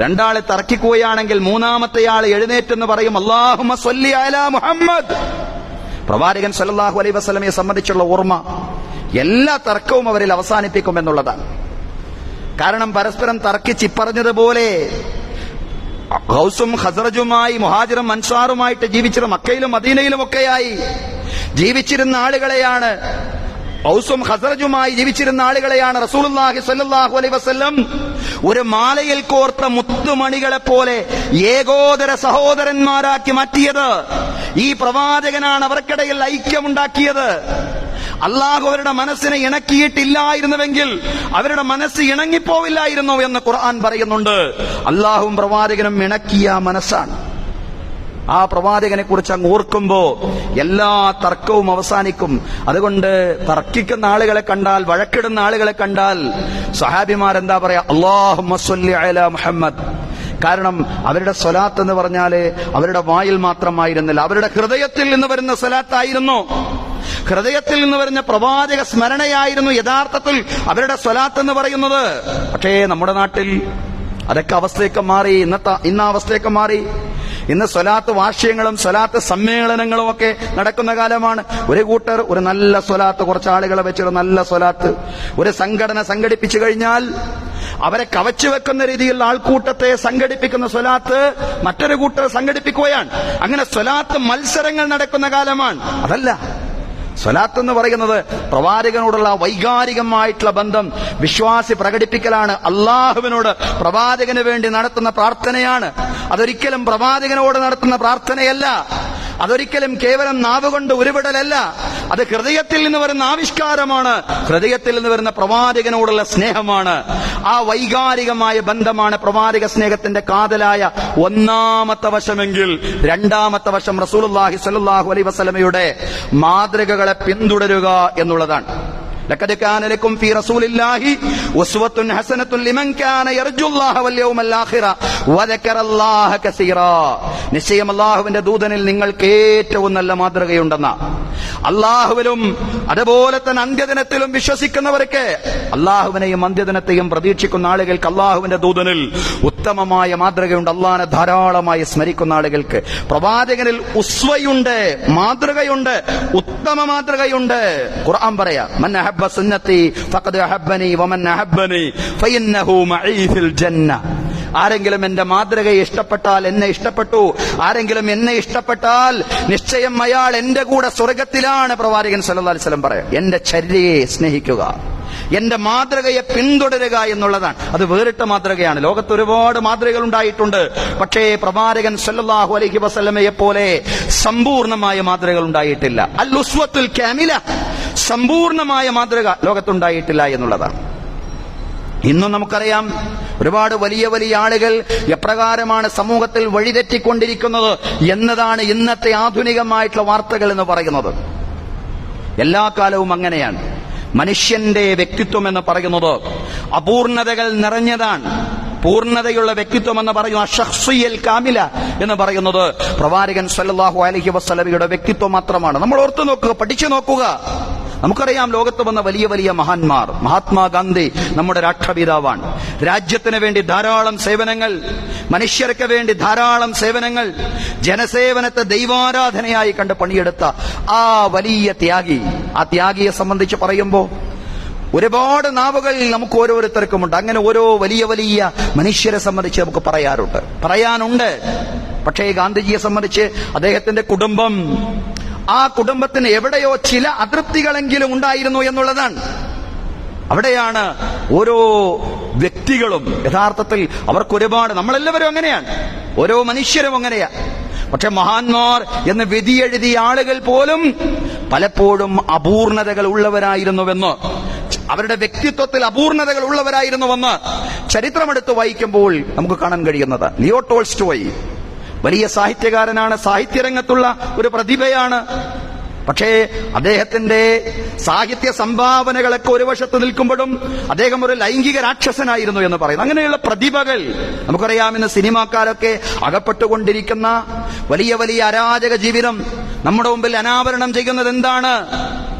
രണ്ടാളെ തർക്കിക്കുകയാണെങ്കിൽ മൂന്നാമത്തെയാൾ എഴുന്നേറ്റെന്ന് പറയും, അല്ലാഹുമ്മ സ്വല്ലി അലാ മുഹമ്മദ്. പ്രവാചകൻ സല്ലല്ലാഹു അലൈഹി വസല്ലമയെ സംബന്ധിച്ചുള്ള ഓർമ്മ എല്ലാ തർക്കവും അവരിൽ അവസാനിപ്പിക്കുമെന്നുള്ളതാണ്. കാരണം പരസ്പരം തർക്കിച്ച് പറഞ്ഞതുപോലെ ഖൗസും ഖസ്റജുമായി, മുഹാജിറും അൻസാറുമായിട്ട് ജീവിച്ചിരുന്ന മക്കയിലും മദീനയിലും ഒക്കെയായി ജീവിച്ചിരുന്ന ആളുകളെയാണ്, ഔസും ഖസ്റജുമായി ജീവിച്ചിരുന്ന ആളുകളെയാണ് റസൂലുള്ളാഹി സ്വല്ലല്ലാഹു അലൈഹി വസല്ലം ഒരു മാലയിൽ കോർത്ത മുത്തുമണികളെ പോലെ ഏകോദര സഹോദരന്മാരാക്കി മാറ്റിയത്. ഈ പ്രവാചകനാണ് അവർക്കിടയിൽ ഐക്യമുണ്ടാക്കിയത്. അള്ളാഹു അവരുടെ മനസ്സിനെ ഇണക്കിയിട്ടില്ലായിരുന്നുവെങ്കിൽ അവരുടെ മനസ്സ് ഇണങ്ങിപ്പോവില്ലായിരുന്നു എന്ന് ഖുർആൻ പറയുന്നുണ്ട്. അള്ളാഹുവും പ്രവാചകനും ഇണക്കിയ മനസ്സാണ്. ആ പ്രവാചകനെ കുറിച്ച് അങ്ങ് ഓർക്കുമ്പോ എല്ലാ തർക്കവും അവസാനിക്കും. അതുകൊണ്ട് തർക്കിക്കുന്ന ആളുകളെ കണ്ടാൽ, വഴക്കിടുന്ന ആളുകളെ കണ്ടാൽ സഹാബിമാരെന്താ പറയാ, അല്ലാഹുമ്മ സ്വല്ലി അലാ മുഹമ്മദ്. കാരണം അവരുടെ സ്വലാത്ത് എന്ന് പറഞ്ഞാല് അവരുടെ വായിൽ മാത്രമായിരുന്നില്ല, അവരുടെ ഹൃദയത്തിൽ നിന്ന് വരുന്ന സ്വലാത്തായിരുന്നു. ഹൃദയത്തിൽ നിന്ന് വരുന്ന പ്രവാചക സ്മരണയായിരുന്നു യഥാർത്ഥത്തിൽ അവരുടെ സ്വലാത്ത് എന്ന് പറയുന്നത്. പക്ഷേ നമ്മുടെ നാട്ടിൽ അതൊക്കെ അവസ്ഥയൊക്കെ മാറി. ഇന്ന് അവസ്ഥയൊക്കെ മാറി. ഇന്ന് സ്വലാത്ത് വാർഷികങ്ങളും സ്വലാത്ത് സമ്മേളനങ്ങളും ഒക്കെ നടക്കുന്ന കാലമാണ്. ഒരു കൂട്ടർ ഒരു നല്ല സ്വലാത്ത്, കുറച്ച് ആളുകളെ വെച്ചൊരു നല്ല സ്വലാത്ത്, ഒരു സംഘടന സംഘടിപ്പിച്ചു കഴിഞ്ഞാൽ അവരെ കവച്ചു വെക്കുന്ന രീതിയിൽ ആൾക്കൂട്ടത്തെ സംഘടിപ്പിക്കുന്ന സ്വലാത്ത് മറ്റൊരു കൂട്ടർ സംഘടിപ്പിക്കുകയാണ്. അങ്ങനെ സ്വലാത്ത് മത്സരങ്ങൾ നടക്കുന്ന കാലമാണ്. അതല്ല, സ്വലാത്ത് എന്ന് പറയുന്നത് പ്രവാചകനോടുള്ള വൈകാരികമായിട്ടുള്ള ബന്ധം വിശ്വാസി പ്രകടിപ്പിക്കലാണ്. അള്ളാഹുവിനോട് പ്രവാചകന് വേണ്ടി നടത്തുന്ന പ്രാർത്ഥനയാണ്. അതൊരിക്കലും പ്രവാചകനോട് നടത്തുന്ന പ്രാർത്ഥനയല്ല. അതൊരിക്കലും കേവലം നാവുകൊണ്ട് ഉരുവിടലല്ല. അത് ഹൃദയത്തിൽ നിന്ന് വരുന്ന ആവിഷ്കാരമാണ്. ഹൃദയത്തിൽ നിന്ന് വരുന്ന പ്രവാചകനോടുള്ള സ്നേഹമാണ്. ആ വൈകാരികമായ ബന്ധമാണ് പ്രവാചക സ്നേഹത്തിന്റെ കാതലായ ഒന്നാമത്തെ വശമെങ്കിൽ, രണ്ടാമത്തെ വശം റസൂലുള്ളാഹി സ്വല്ലല്ലാഹു അലൈഹി വസല്ലമയുടെ മാതൃകകളെ പിന്തുടരുക എന്നുള്ളതാണ്. ലഖദ് കാന ലക്കും ഫീ റസൂലില്ലാഹി ഉസ്വത്തുൻ ഹസനത്തുൻ ലിമൻ കാന യർജുല്ലാഹ വൽ യൗമൽ ആഖിറ വദക്കറല്ലാഹ കസീറാ. നിശ്ചയം അല്ലാഹുവിന്റെ ദൂതനിൽ നിങ്ങൾക്ക് ഏറ്റവും നല്ല മാതൃകയുണ്ടെന്ന, അല്ലാഹുവിലും അതുപോലെ തന്നെ അന്ത്യദിനത്തിലും വിശ്വസിക്കുന്നവർക്ക്, അല്ലാഹുവിനെയും അന്ത്യദിനത്തെയും പ്രതീക്ഷിക്കുന്ന ആളുകൾക്ക് അല്ലാഹുവിന്റെ ദൂതനിൽ ഉത്തമമായ മാതൃകയുണ്ട്. അല്ലാഹുവിനെ ധാരാളമായി സ്മരിക്കുന്ന ആളുകൾക്ക് പ്രവാചകനിൽ ഉസ്വയുണ്ട്, മാതൃകയുണ്ട്, ഉത്തമ മാതൃകയുണ്ട്. ഖുർആൻ പറയാ, മൻ അഹബ്ബ സുന്നത്തി ഫഖദ് അഹബ്ബനി വമൻ അഹബ്ബനി ഫഇന്നഹു മഈ ഫിൽ ജന്ന. ആരെങ്കിലും എന്റെ മാതൃകയെ ഇഷ്ടപ്പെട്ടാൽ എന്നെ ഇഷ്ടപ്പെട്ടു, ആരെങ്കിലും എന്നെ ഇഷ്ടപ്പെട്ടാൽ നിശ്ചയം അയാൾ എന്റെ കൂടെ സ്വർഗത്തിലാണ്. പ്രവാചകൻ സല്ലല്ലാഹു അലൈഹി വസല്ലം പറയാം, എന്റെ ചര്യയെ സ്നേഹിക്കുക, എന്റെ മാതൃകയെ പിന്തുടരുക എന്നുള്ളതാണ്. അത് വേറിട്ട മാതൃകയാണ്. ലോകത്ത് ഒരുപാട് മാതൃകകൾ ഉണ്ടായിട്ടുണ്ട്. പക്ഷേ പ്രവാചകൻ സല്ലല്ലാഹു അലൈഹി വസല്ലമയെ പോലെ സമ്പൂർണമായ മാതൃകകൾ ഉണ്ടായിട്ടില്ല. അൽ ഉസ്വത്തുൽ കാമില, സമ്പൂർണമായ മാതൃക ലോകത്തുണ്ടായിട്ടില്ല എന്നുള്ളതാണ്. ഇന്നും നമുക്കറിയാം ഒരുപാട് വലിയ വലിയ ആളുകൾ എപ്രകാരമാണ് സമൂഹത്തിൽ വഴിതെറ്റിക്കൊണ്ടിരിക്കുന്നത് എന്നതാണ് ഇന്നത്തെ ആധുനികമായിട്ടുള്ള വാർത്തകൾ എന്ന് പറയുന്നത്. എല്ലാ കാലവും അങ്ങനെയാണ്. മനുഷ്യന്റെ വ്യക്തിത്വം എന്ന് പറയുന്നത് അപൂർണതകൾ നിറഞ്ഞതാണ്. പൂർണ്ണതയുള്ള വ്യക്തിത്വം എന്ന് പറയുന്ന ഷഖ്സിയൽ കാമില എന്ന് പറയുന്നത് പ്രവാചകൻ സല്ലല്ലാഹു അലൈഹി വസല്ലമയുടെ വ്യക്തിത്വം മാത്രമാണ്. നമ്മൾ ഓർത്തു നോക്കുക, പഠിച്ചു നോക്കുക. നമുക്കറിയാം ലോകത്ത് വന്ന വലിയ വലിയ മഹാന്മാർ. മഹാത്മാഗാന്ധി നമ്മുടെ രാഷ്ട്രപിതാവാണ്. രാജ്യത്തിന് വേണ്ടി ധാരാളം സേവനങ്ങൾ, മനുഷ്യർക്ക് വേണ്ടി ധാരാളം സേവനങ്ങൾ, ജനസേവനത്തെ ദൈവാരാധനയായി കണ്ട് പണിയെടുത്ത ആ വലിയ ത്യാഗി. ആ ത്യാഗിയെ സംബന്ധിച്ച് പറയുമ്പോൾ ഒരുപാട് നാവുകൾ നമുക്ക് ഓരോരുത്തർക്കുമുണ്ട്. അങ്ങനെ ഓരോ വലിയ വലിയ മനുഷ്യരെ സംബന്ധിച്ച് നമുക്ക് പറയാനുണ്ട്. പക്ഷേ ഗാന്ധിജിയെ സംബന്ധിച്ച് അദ്ദേഹത്തിന്റെ കുടുംബം, ആ കുടുംബത്തിന് എവിടെയോ ചില അതൃപ്തികളെങ്കിലും ഉണ്ടായിരുന്നു എന്നുള്ളതാണ്. അവിടെയാണ് ഓരോ വ്യക്തികളും യഥാർത്ഥത്തിൽ അവർക്കൊരുപാട്, നമ്മളെല്ലാവരും അങ്ങനെയാണ്, ഓരോ മനുഷ്യരും അങ്ങനെയാണ്. പക്ഷെ മഹാന്മാർ എന്ന് വിധിയെഴുതിയ ആളുകൾ പോലും പലപ്പോഴും അപൂർണതകൾ ഉള്ളവരായിരുന്നുവെന്ന്, അവരുടെ വ്യക്തിത്വത്തിൽ അപൂർണതകൾ ഉള്ളവരായിരുന്നുവെന്ന് ചരിത്രമെടുത്ത് വായിക്കുമ്പോൾ നമുക്ക് കാണാൻ കഴിയുന്നത്. ലിയോ ടോൾസ്റ്റോയ് വലിയ സാഹിത്യകാരനാണ്, സാഹിത്യരംഗത്തുള്ള ഒരു പ്രതിഭയാണ്. പക്ഷേ അദ്ദേഹത്തിന്റെ സാഹിത്യ സംഭാവനകളൊക്കെ ഒരു വശത്ത് നിൽക്കുമ്പോഴും അദ്ദേഹം ഒരു ലൈംഗിക രാക്ഷസനായിരുന്നു എന്ന് പറയുന്നു. അങ്ങനെയുള്ള പ്രതിഭകൾ നമുക്കറിയാം. ഇന്ന് സിനിമാക്കാരൊക്കെ അകപ്പെട്ടുകൊണ്ടിരിക്കുന്ന വലിയ വലിയ അരാജക ജീവിതം നമ്മുടെ മുമ്പിൽ അനാവരണം ചെയ്യുന്നത് എന്താണ്?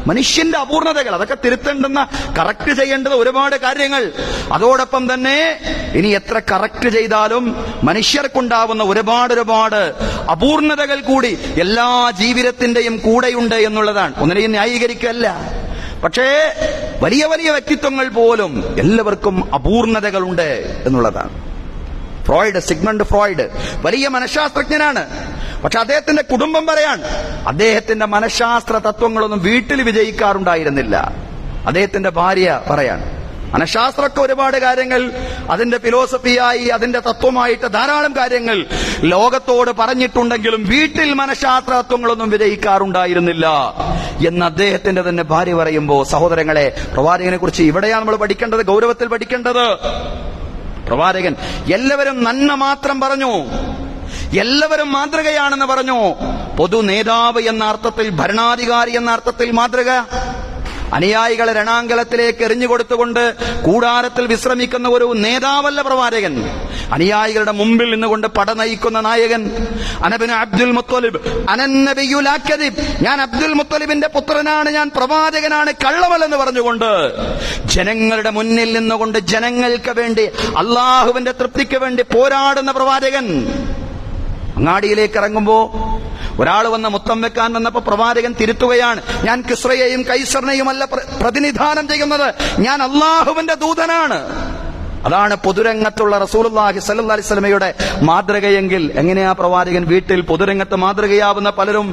മനുഷ്യന്റെ അപൂർണതകൾ. അതൊക്കെ തിരുത്തേണ്ടുന്ന, കറക്റ്റ് ചെയ്യേണ്ടത് ഒരുപാട് കാര്യങ്ങൾ. അതോടൊപ്പം തന്നെ ഇനി എത്ര കറക്റ്റ് ചെയ്താലും മനുഷ്യർക്കുണ്ടാവുന്ന ഒരുപാട് അപൂർണതകൾ കൂടി എല്ലാ ജീവിതത്തിന്റെയും കൂടെയുണ്ട് എന്നുള്ളതാണ്. ഒന്നിനെയും ന്യായീകരിക്കല്ല. പക്ഷേ വലിയ വലിയ വ്യക്തിത്വങ്ങൾ പോലും എല്ലാവർക്കും അപൂർണതകളുണ്ട് എന്നുള്ളതാണ്. സിഗ്മണ്ട് ഫ്രോയിഡ് വലിയ മനഃശാസ്ത്രജ്ഞനാണ്. പക്ഷെ അദ്ദേഹത്തിന്റെ കുടുംബം പറയാൻ, അദ്ദേഹത്തിന്റെ മനഃശാസ്ത്ര തത്വങ്ങളൊന്നും വീട്ടിൽ വിജയിക്കാറുണ്ടായിരുന്നില്ല. അദ്ദേഹത്തിന്റെ ഭാര്യ പറയാൻ, മനഃശാസ്ത്രമൊക്കെ ഒരുപാട് കാര്യങ്ങൾ, അതിന്റെ ഫിലോസഫിയായി, അതിന്റെ തത്വമായിട്ട് ധാരാളം കാര്യങ്ങൾ ലോകത്തോട് പറഞ്ഞിട്ടുണ്ടെങ്കിലും വീട്ടിൽ മനഃശാസ്ത്ര തത്വങ്ങളൊന്നും വിജയിക്കാറുണ്ടായിരുന്നില്ല എന്ന് അദ്ദേഹത്തിന്റെ തന്നെ ഭാര്യ പറയുമ്പോൾ, സഹോദരങ്ങളെ, പ്രവാചകനെ കുറിച്ച് ഇവിടെയാണ് നമ്മൾ പഠിക്കേണ്ടത്, ഗൗരവത്തിൽ പഠിക്കേണ്ടത്. പ്രവാചകൻ എല്ലാവരും നന്മ മാത്രം പറഞ്ഞു, എല്ലാവരും മാതൃകയാണെന്ന് പറഞ്ഞു. പൊതു നേതാവ് എന്ന അർത്ഥത്തിൽ, ഭരണാധികാരി എന്ന അർത്ഥത്തിൽ മാതൃക. അനുയായികളെ രണാങ്കലത്തിലേക്ക് എറിഞ്ഞുകൊടുത്തുകൊണ്ട് കൂടാരത്തിൽ വിശ്രമിക്കുന്ന ഒരു നേതാവല്ല പ്രവാചകൻ. അനുയായികളുടെ മുമ്പിൽ നിന്നുകൊണ്ട് പട നയിക്കുന്ന നായകൻ. അനബിന് അബ്ദുൽ മുത്തലിബ് അനന്നബിയുൽ അക്ദിബ്, ഞാൻ അബ്ദുൽ മുത്തലിബിന്റെ പുത്രനാണ്, ഞാൻ പ്രവാചകനാണ്, കള്ളമല്ലെന്ന് പറഞ്ഞുകൊണ്ട് ജനങ്ങളുടെ മുന്നിൽ നിന്നുകൊണ്ട് ജനങ്ങൾക്ക് വേണ്ടി, അള്ളാഹുവിന്റെ തൃപ്തിക്ക് വേണ്ടി പോരാടുന്ന പ്രവാചകൻ. അങ്ങാടിയിലേക്ക് ഇറങ്ങുമ്പോ ഒരാൾ വന്ന് മുത്തം വെക്കാൻ വന്നപ്പോ പ്രവാചകൻ തിരുത്തുകയാണ്, ഞാൻ കിസ്രയെയും കൈസറിനെയുമല്ല പ്രതിനിധാനം ചെയ്യുന്നത്, ഞാൻ അള്ളാഹുവിന്റെ ദൂതനാണ്. അതാണ് പൊതുരംഗത്തുള്ള റസൂലുള്ളാഹി സ്വല്ലല്ലാഹി അലൈഹി വസല്ലമയുടെ മാതൃകയെങ്കിൽ എങ്ങനെയാ പ്രവാചകൻ വീട്ടിൽ പൊതുരംഗത്ത് മാതൃകയാവുന്ന പലരും?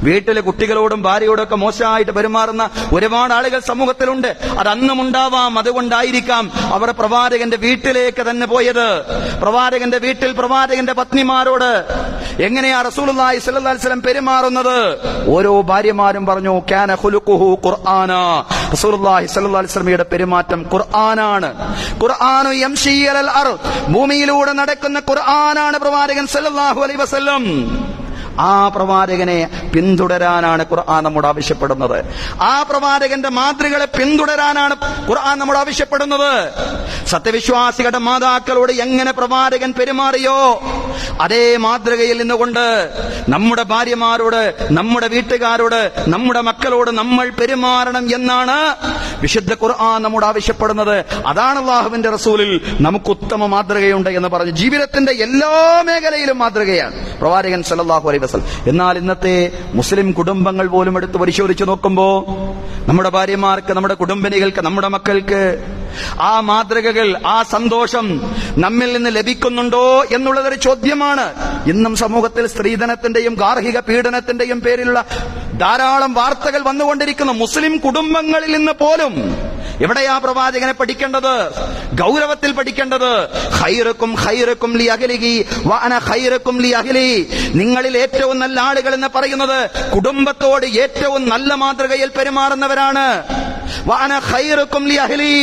വീട്ടിലെ കുട്ടികളോടും ഭാര്യയോടും ഒക്കെ മോശമായിട്ട് പെരുമാറുന്ന ഒരുപാട് ആളുകൾ സമൂഹത്തിലുണ്ട്. അത് അന്നും ഉണ്ടാവാം. അതുകൊണ്ടായിരിക്കാം അവർ പ്രവാചകന്റെ വീട്ടിലേക്ക് തന്നെ പോയത്. പ്രവാചകന്റെ വീട്ടിൽ പ്രവാചകന്റെ പത്നിമാരോട് എങ്ങനെയാ റസൂലുള്ളാഹി സ്വല്ലല്ലാഹി അലൈഹി വസല്ലം പെരുമാറുന്നത്? ഓരോ ഭാര്യമാരും പറഞ്ഞു, കാന ഖുലുഖുഹു ഖുർആന, റസൂലുള്ളാഹി സ്വല്ലല്ലാഹി അലൈഹി വസല്ലമയുടെ പെരുമാറ്റം ഖുർആനാണ്. ഖുർആൻ ഭൂമിയിലൂടെ നടക്കുന്ന ഖുർആനാണ് പ്രവാചകൻ സല്ലല്ലാഹു അലൈഹി വസല്ലം. ആ പ്രവാചകനെ പിന്തുടരാനാണ് ഖുർആൻ നമ്മോട് ആവശ്യപ്പെടുന്നത്. ആ പ്രവാചകന്റെ മാതൃകളെ പിന്തുടരാനാണ് ഖുർആൻ നമ്മോട് ആവശ്യപ്പെടുന്നത്. സത്യവിശ്വാസികളുടെ മാതാക്കളോട് എങ്ങനെ പ്രവാചകൻ പെരുമാറിയോ അതേ മാതൃകയിൽ നിന്നുകൊണ്ട് നമ്മുടെ ഭാര്യമാരോട്, നമ്മുടെ വീട്ടുകാരോട്, നമ്മുടെ മക്കളോട് നമ്മൾ പെരുമാറണം എന്നാണ് വിശുദ്ധ ഖുർആൻ നമ്മോട് ആവശ്യപ്പെടുന്നത്. അതാണ് അല്ലാഹുവിന്റെ റസൂലിൽ നമുക്ക് ഉത്തമ മാതൃകയുണ്ട് എന്ന് പറഞ്ഞു. ജീവിതത്തിന്റെ എല്ലാ മേഖലയിലും മാതൃകയാണ് പ്രവാചകൻ സല്ലല്ലാഹു അലൈഹി വസല്ലം. എന്നാൽ ഇന്നത്തെ മുസ്ലിം കുടുംബങ്ങൾ പോലും എടുത്ത് പരിശോധിച്ചു നോക്കുമ്പോ നമ്മുടെ ഭാര്യമാർക്ക്, നമ്മുടെ കുടുംബിനികൾക്ക്, നമ്മുടെ മക്കൾക്ക് ആ മാതൃകകൾ, ആ സന്തോഷം നമ്മിൽ നിന്ന് ലഭിക്കുന്നുണ്ടോ എന്നുള്ളതൊരു ചോദ്യമാണ്. ഇന്നും സമൂഹത്തിൽ സ്ത്രീധനത്തിന്റെയും ഗാർഹിക പീഡനത്തിന്റെയും പേരിലുള്ള ധാരാളം വാർത്തകൾ വന്നുകൊണ്ടിരിക്കുന്നു. മുസ്ലിം കുടുംബങ്ങളിൽ നിന്ന് പോലും എവിടെയാ പ്രവാചകനെ പഠിക്കേണ്ടത്? ഗൗരവത്തിൽ പഠിക്കേണ്ടത്. ഖൈറുക്കും ഖൈറുക്കും ലി അഹ്ലിഹി വ അന ഖൈറുക്കും ലി അഹ്ലി. നിങ്ങളിൽ ഏറ്റവും നല്ല ആളുകൾ എന്ന് പറയുന്നത് കുടുംബത്തോട് ഏറ്റവും നല്ല മാതൃകയിൽ പെരുമാറുന്നവരാണ്. വ അന ഖൈറുക്കും ലി അഹ്ലി.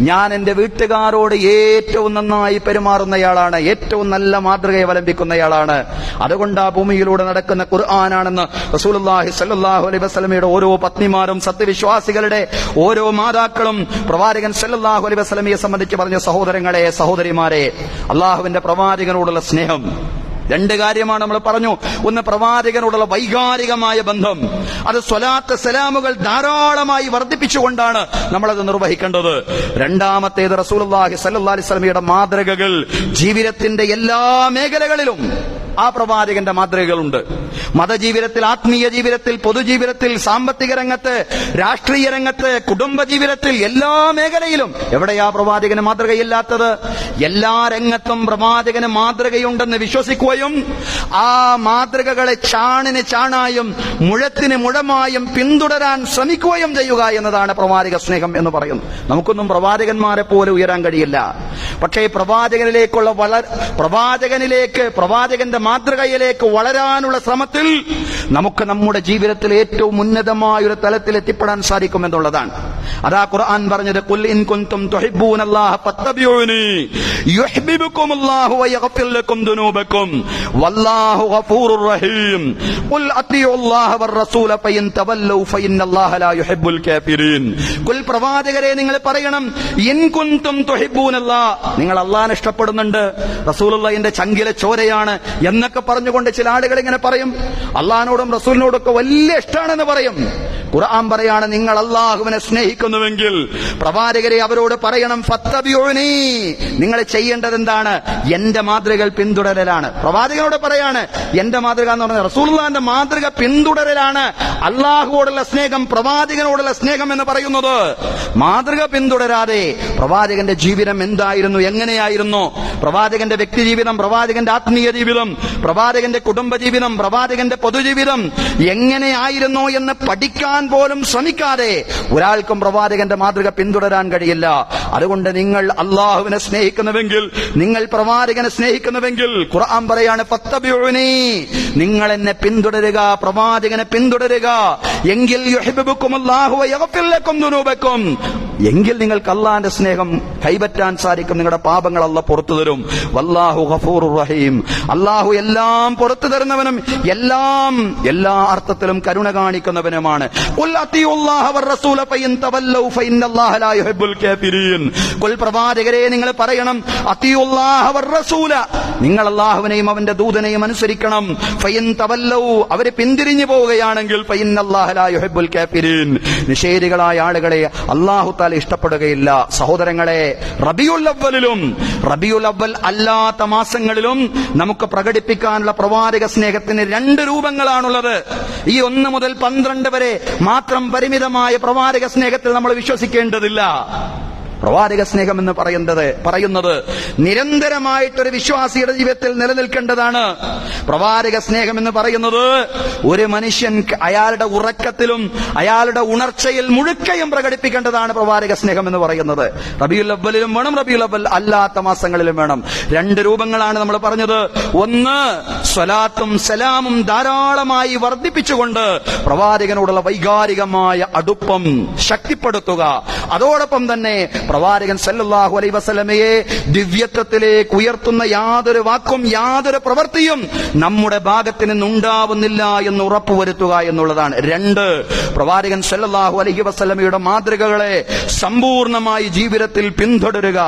ഞാൻ എന്റെ വീട്ടുകാരോട് ഏറ്റവും നന്നായി പെരുമാറുന്നയാളാണ്, ഏറ്റവും നല്ല മാതൃകയെ അവലംബിക്കുന്നയാളാണ്. അതുകൊണ്ട് ആ ഭൂമിയിലൂടെ നടക്കുന്ന ഖുർആനാണെന്ന് റസൂലുള്ളാഹി സ്വല്ലല്ലാഹു അലൈഹി വസല്ലമയുടെ ഓരോ പത്നിമാരും സത്യവിശ്വാസികളുടെ ഓരോ മാതാക്കളും പ്രവാചകൻ സ്വല്ലല്ലാഹു അലൈഹി വസല്ലമയെ സംബന്ധിച്ച് പറഞ്ഞ സഹോദരങ്ങളെ, സഹോദരിമാരെ, അള്ളാഹുവിന്റെ പ്രവാചകനോടുള്ള സ്നേഹം. രണ്ട് കാര്യമാണ് നമ്മൾ പറഞ്ഞു. ഒന്ന്, പ്രവാചകനോടുള്ള വൈകാരികമായ ബന്ധം. അത് സ്വലാത്ത് സലാമുകൾ ധാരാളമായി വർദ്ധിപ്പിച്ചുകൊണ്ടാണ് നമ്മളത് നിർവഹിക്കേണ്ടത്. രണ്ടാമത്തേത്, റസൂലുള്ളാഹി സ്വല്ലല്ലാഹു അലൈഹി വസല്ലമയുടെ മാതൃകകൾ. ജീവിതത്തിന്റെ എല്ലാ മേഖലകളിലും ആ പ്രവാചകന്റെ മാതൃകകളുണ്ട്. മതജീവിതത്തിൽ, ആത്മീയ ജീവിതത്തിൽ, പൊതുജീവിതത്തിൽ, സാമ്പത്തിക രംഗത്ത്, രാഷ്ട്രീയ രംഗത്ത്, കുടുംബ ജീവിതത്തിൽ, എല്ലാ മേഖലയിലും എവിടെയാ പ്രവാചകന് മാതൃകയില്ലാത്തത്? എല്ലാ രംഗത്തും പ്രവാചകന് മാതൃകയുണ്ടെന്ന് വിശ്വസിക്കുകയും ആ മാതൃകകളെ ചാണിന് ചാണായും മുഴത്തിന് മുഴമായും പിന്തുടരാൻ ശ്രമിക്കുകയും ചെയ്യുക എന്നതാണ് പ്രവാചക സ്നേഹം എന്ന് പറയുന്നത്. നമുക്കൊന്നും പ്രവാചകന്മാരെ പോലെ ഉയരാൻ കഴിയില്ല. പക്ഷേ പ്രവാചകന്റെ മാതൃകയിലേക്ക് വളരാനുള്ള ശ്രമത്തിൽ നമുക്ക് നമ്മുടെ ജീവിതത്തിൽ ഏറ്റവും ഉന്നതമായ ഒരു തലത്തിൽ എത്തിപ്പെടാൻ സാധിക്കുമെന്നുള്ളതാണ്. അതാ ഖുർആൻ പറഞ്ഞത്, ഖുൽ ഇൻ കുൻതും തുഹിബ്ബൂനല്ലാഹ ഫത്തബിഊനി യുഹിബ്ബുകുമുല്ലാഹു വയഗ്ഫിർ ലക്കും ദുനൂബക്കും വല്ലാഹു ഗഫൂറുർ റഹീം ഖുൽ അത്തിയുല്ലാഹ വർ-റസൂല ഫഇൻ തവല്ലൗ ഫഇന്നല്ലാഹ ലാ യുഹിബ്ബുൽ കാഫിരീൻ. ഖുൽ, പ്രവാചകരെ നിങ്ങൾ പറയണം, ഇൻ കുൻതും തുഹിബ്ബൂനല്ലാഹ, നിങ്ങൾ അല്ലാഹുവിനെ ഇഷ്ടപ്പെടുന്നുണ്ട്, റസൂലുള്ളാഹിന്റെ ചങ്കിലെ ചോരയാണ് എന്നൊക്കെ പറഞ്ഞുകൊണ്ട് ചില ആളുകൾ ഇങ്ങനെ പറയും. അള്ളാഹിനോടും റസൂലിനോടും ഒക്കെ വലിയ ഇഷ്ടമാണെന്ന് പറയും. ഖുർആൻ പറയാണ്, നിങ്ങൾ അള്ളാഹുവിനെ സ്നേഹിക്കുന്നുവെങ്കിൽ പ്രവാചകരെ അവരോട് പറയണം, ഫത്തബിഊനി, നിങ്ങൾ ചെയ്യേണ്ടത് എന്താണ്? എന്റെ മാതൃകകൾ പിന്തുടരലാണ്. പ്രവാചകനോട് പറയാണ്, എന്റെ മാതൃക എന്ന് പറഞ്ഞാൽ റസൂലുള്ളാഹിന്റെ മാതൃക പിന്തുടരലാണ് അള്ളാഹുവോടുള്ള സ്നേഹം, പ്രവാചകനോടുള്ള സ്നേഹം എന്ന് പറയുന്നത്. മാതൃക പിന്തുടരാതെ പ്രവാചകന്റെ ജീവിതം എന്തായിരുന്നു, എങ്ങനെയായിരുന്നു, പ്രവാചകന്റെ വ്യക്തി ജീവിതം, പ്രവാചകന്റെ ആത്മീയ ജീവിതം, പ്രവാചകന്റെ കുടുംബ ജീവിതം, പ്രവാചകന്റെ പൊതുജീവിതം എങ്ങനെയായിരുന്നു എന്ന് പഠിക്കാൻ പോലും ശ്രമിക്കാതെ ഒരാൾക്കും പ്രവാചകന്റെ മാതൃക പിന്തുടരാൻ കഴിയില്ല. അതുകൊണ്ട് നിങ്ങൾ അള്ളാഹുവിനെ സ്നേഹിക്കുന്നുവെങ്കിൽ, നിങ്ങൾ പ്രവാചകനെ സ്നേഹിക്കുന്നുവെങ്കിൽ ഖുർആൻ പറയാണ്, ഫത്തബിഊനി, നിങ്ങൾ എന്നെ പിന്തുടരുക, പ്രവാചകനെ പിന്തുടരുക. എങ്കിൽ യുഹിബ്ബുകുമുല്ലാഹു വയഗ്ഫിർ ലക്കും ദുനൂബക്കും, എങ്കിൽ നിങ്ങൾക്ക് അള്ളാഹിന്റെ സ്നേഹം കൈപറ്റാൻ സാധിക്കും, നിങ്ങളുടെ പാപങ്ങൾ അല്ലാഹു പുറത്തു തരും. വല്ലാഹു ഗഫൂറുർ റഹീം, അള്ളാഹു എല്ലാം പുറത്തു തരുന്നവനും എല്ലാ അർത്ഥത്തിലും കരുണ കാണിക്കുന്നവനുമാണ്. ഖുൽ അത്തിയുല്ലാഹ വർ-റസൂല ഫഇൻ തവല്ലൗ ഫഇന്നല്ലാഹ ലാ യുഹിബ്ബുൽ കാഫിരീൻ. ഖുൽ, പ്രവാചകരെ നിങ്ങൾ പറയണം, അത്തിയുല്ലാഹ വർ-റസൂല, നിങ്ങൾ അള്ളാഹുവിനെയും അവന്റെ ദൂതനെയും അനുസരിക്കണം. ഫഇൻ തവല്ലൗ, അവർ പിന്തിരിഞ്ഞു പോവുകയാണെങ്കിൽ ഫഇന്നല്ലാഹ ലാ യുഹിബ്ബുൽ കാഫിരീൻ, നിഷേധികളായ ആളുകളെ അല്ലാഹു തആല ഇഷ്ടപ്പെടുകയില്ല. സഹോദരങ്ങളെ, റബീഉൽ അവ്വലിലും റബീഉൽ അവ്വൽ അല്ലാത്ത മാസങ്ങളിലും നമുക്ക് പ്രകടിപ്പിക്കാനുള്ള പ്രവാചക സ്നേഹത്തിന് രണ്ട് രൂപങ്ങളാണുള്ളത്. ഈ 1 മുതൽ 12 വരെ മാത്രം പരിമിതമായ പ്രവാചക സ്നേഹത്തിൽ നമ്മൾ വിശ്വസിക്കേണ്ടതില്ല. പ്രവാചക സ്നേഹം എന്ന് പറയുന്നത് നിരന്തരമായിട്ടൊരു വിശ്വാസിയുടെ ജീവിതത്തിൽ നിലനിൽക്കേണ്ടതാണ്. പ്രവാചക സ്നേഹം എന്ന് പറയുന്നത് ഒരു മനുഷ്യൻ അയാളുടെ ഉറക്കത്തിലും അയാളുടെ ഉണർച്ചയിൽ മുഴുക്കയും പ്രകടിപ്പിക്കേണ്ടതാണ് പ്രവാചക സ്നേഹം എന്ന് പറയുന്നത്. റബീഉൽ അവ്വലിലും വേണം, റബീഉൽ അവ്വൽ അല്ലാത്ത മാസങ്ങളിലും വേണം. രണ്ട് രൂപങ്ങളാണ് നമ്മൾ പറഞ്ഞത്. ഒന്ന്, സ്വലാത്തും സലാമും ധാരാളമായി വർദ്ധിപ്പിച്ചുകൊണ്ട് പ്രവാചകനോടുള്ള വൈകാരികമായ അടുപ്പം ശക്തിപ്പെടുത്തുക. അതോടൊപ്പം തന്നെ പ്രവാചകൻ സല്ലല്ലാഹു അലൈഹി വസല്ലമയെ ദിവ്യത്വത്തിലേക്ക് ഉയർത്തുന്ന യാതൊരു വാക്കും യാതൊരു പ്രവൃത്തിയും നമ്മുടെ ഭാഗത്ത് നിന്നുണ്ടാവുന്നില്ല എന്ന് ഉറപ്പുവരുത്തുക എന്നുള്ളതാണ്. രണ്ട്, പ്രവാചകൻ സല്ലല്ലാഹു അലൈഹി വസല്ലമയുടെ മാതൃകകളെ സമ്പൂർണ്ണമായി ജീവിതത്തിൽ പിന്തുടരുക.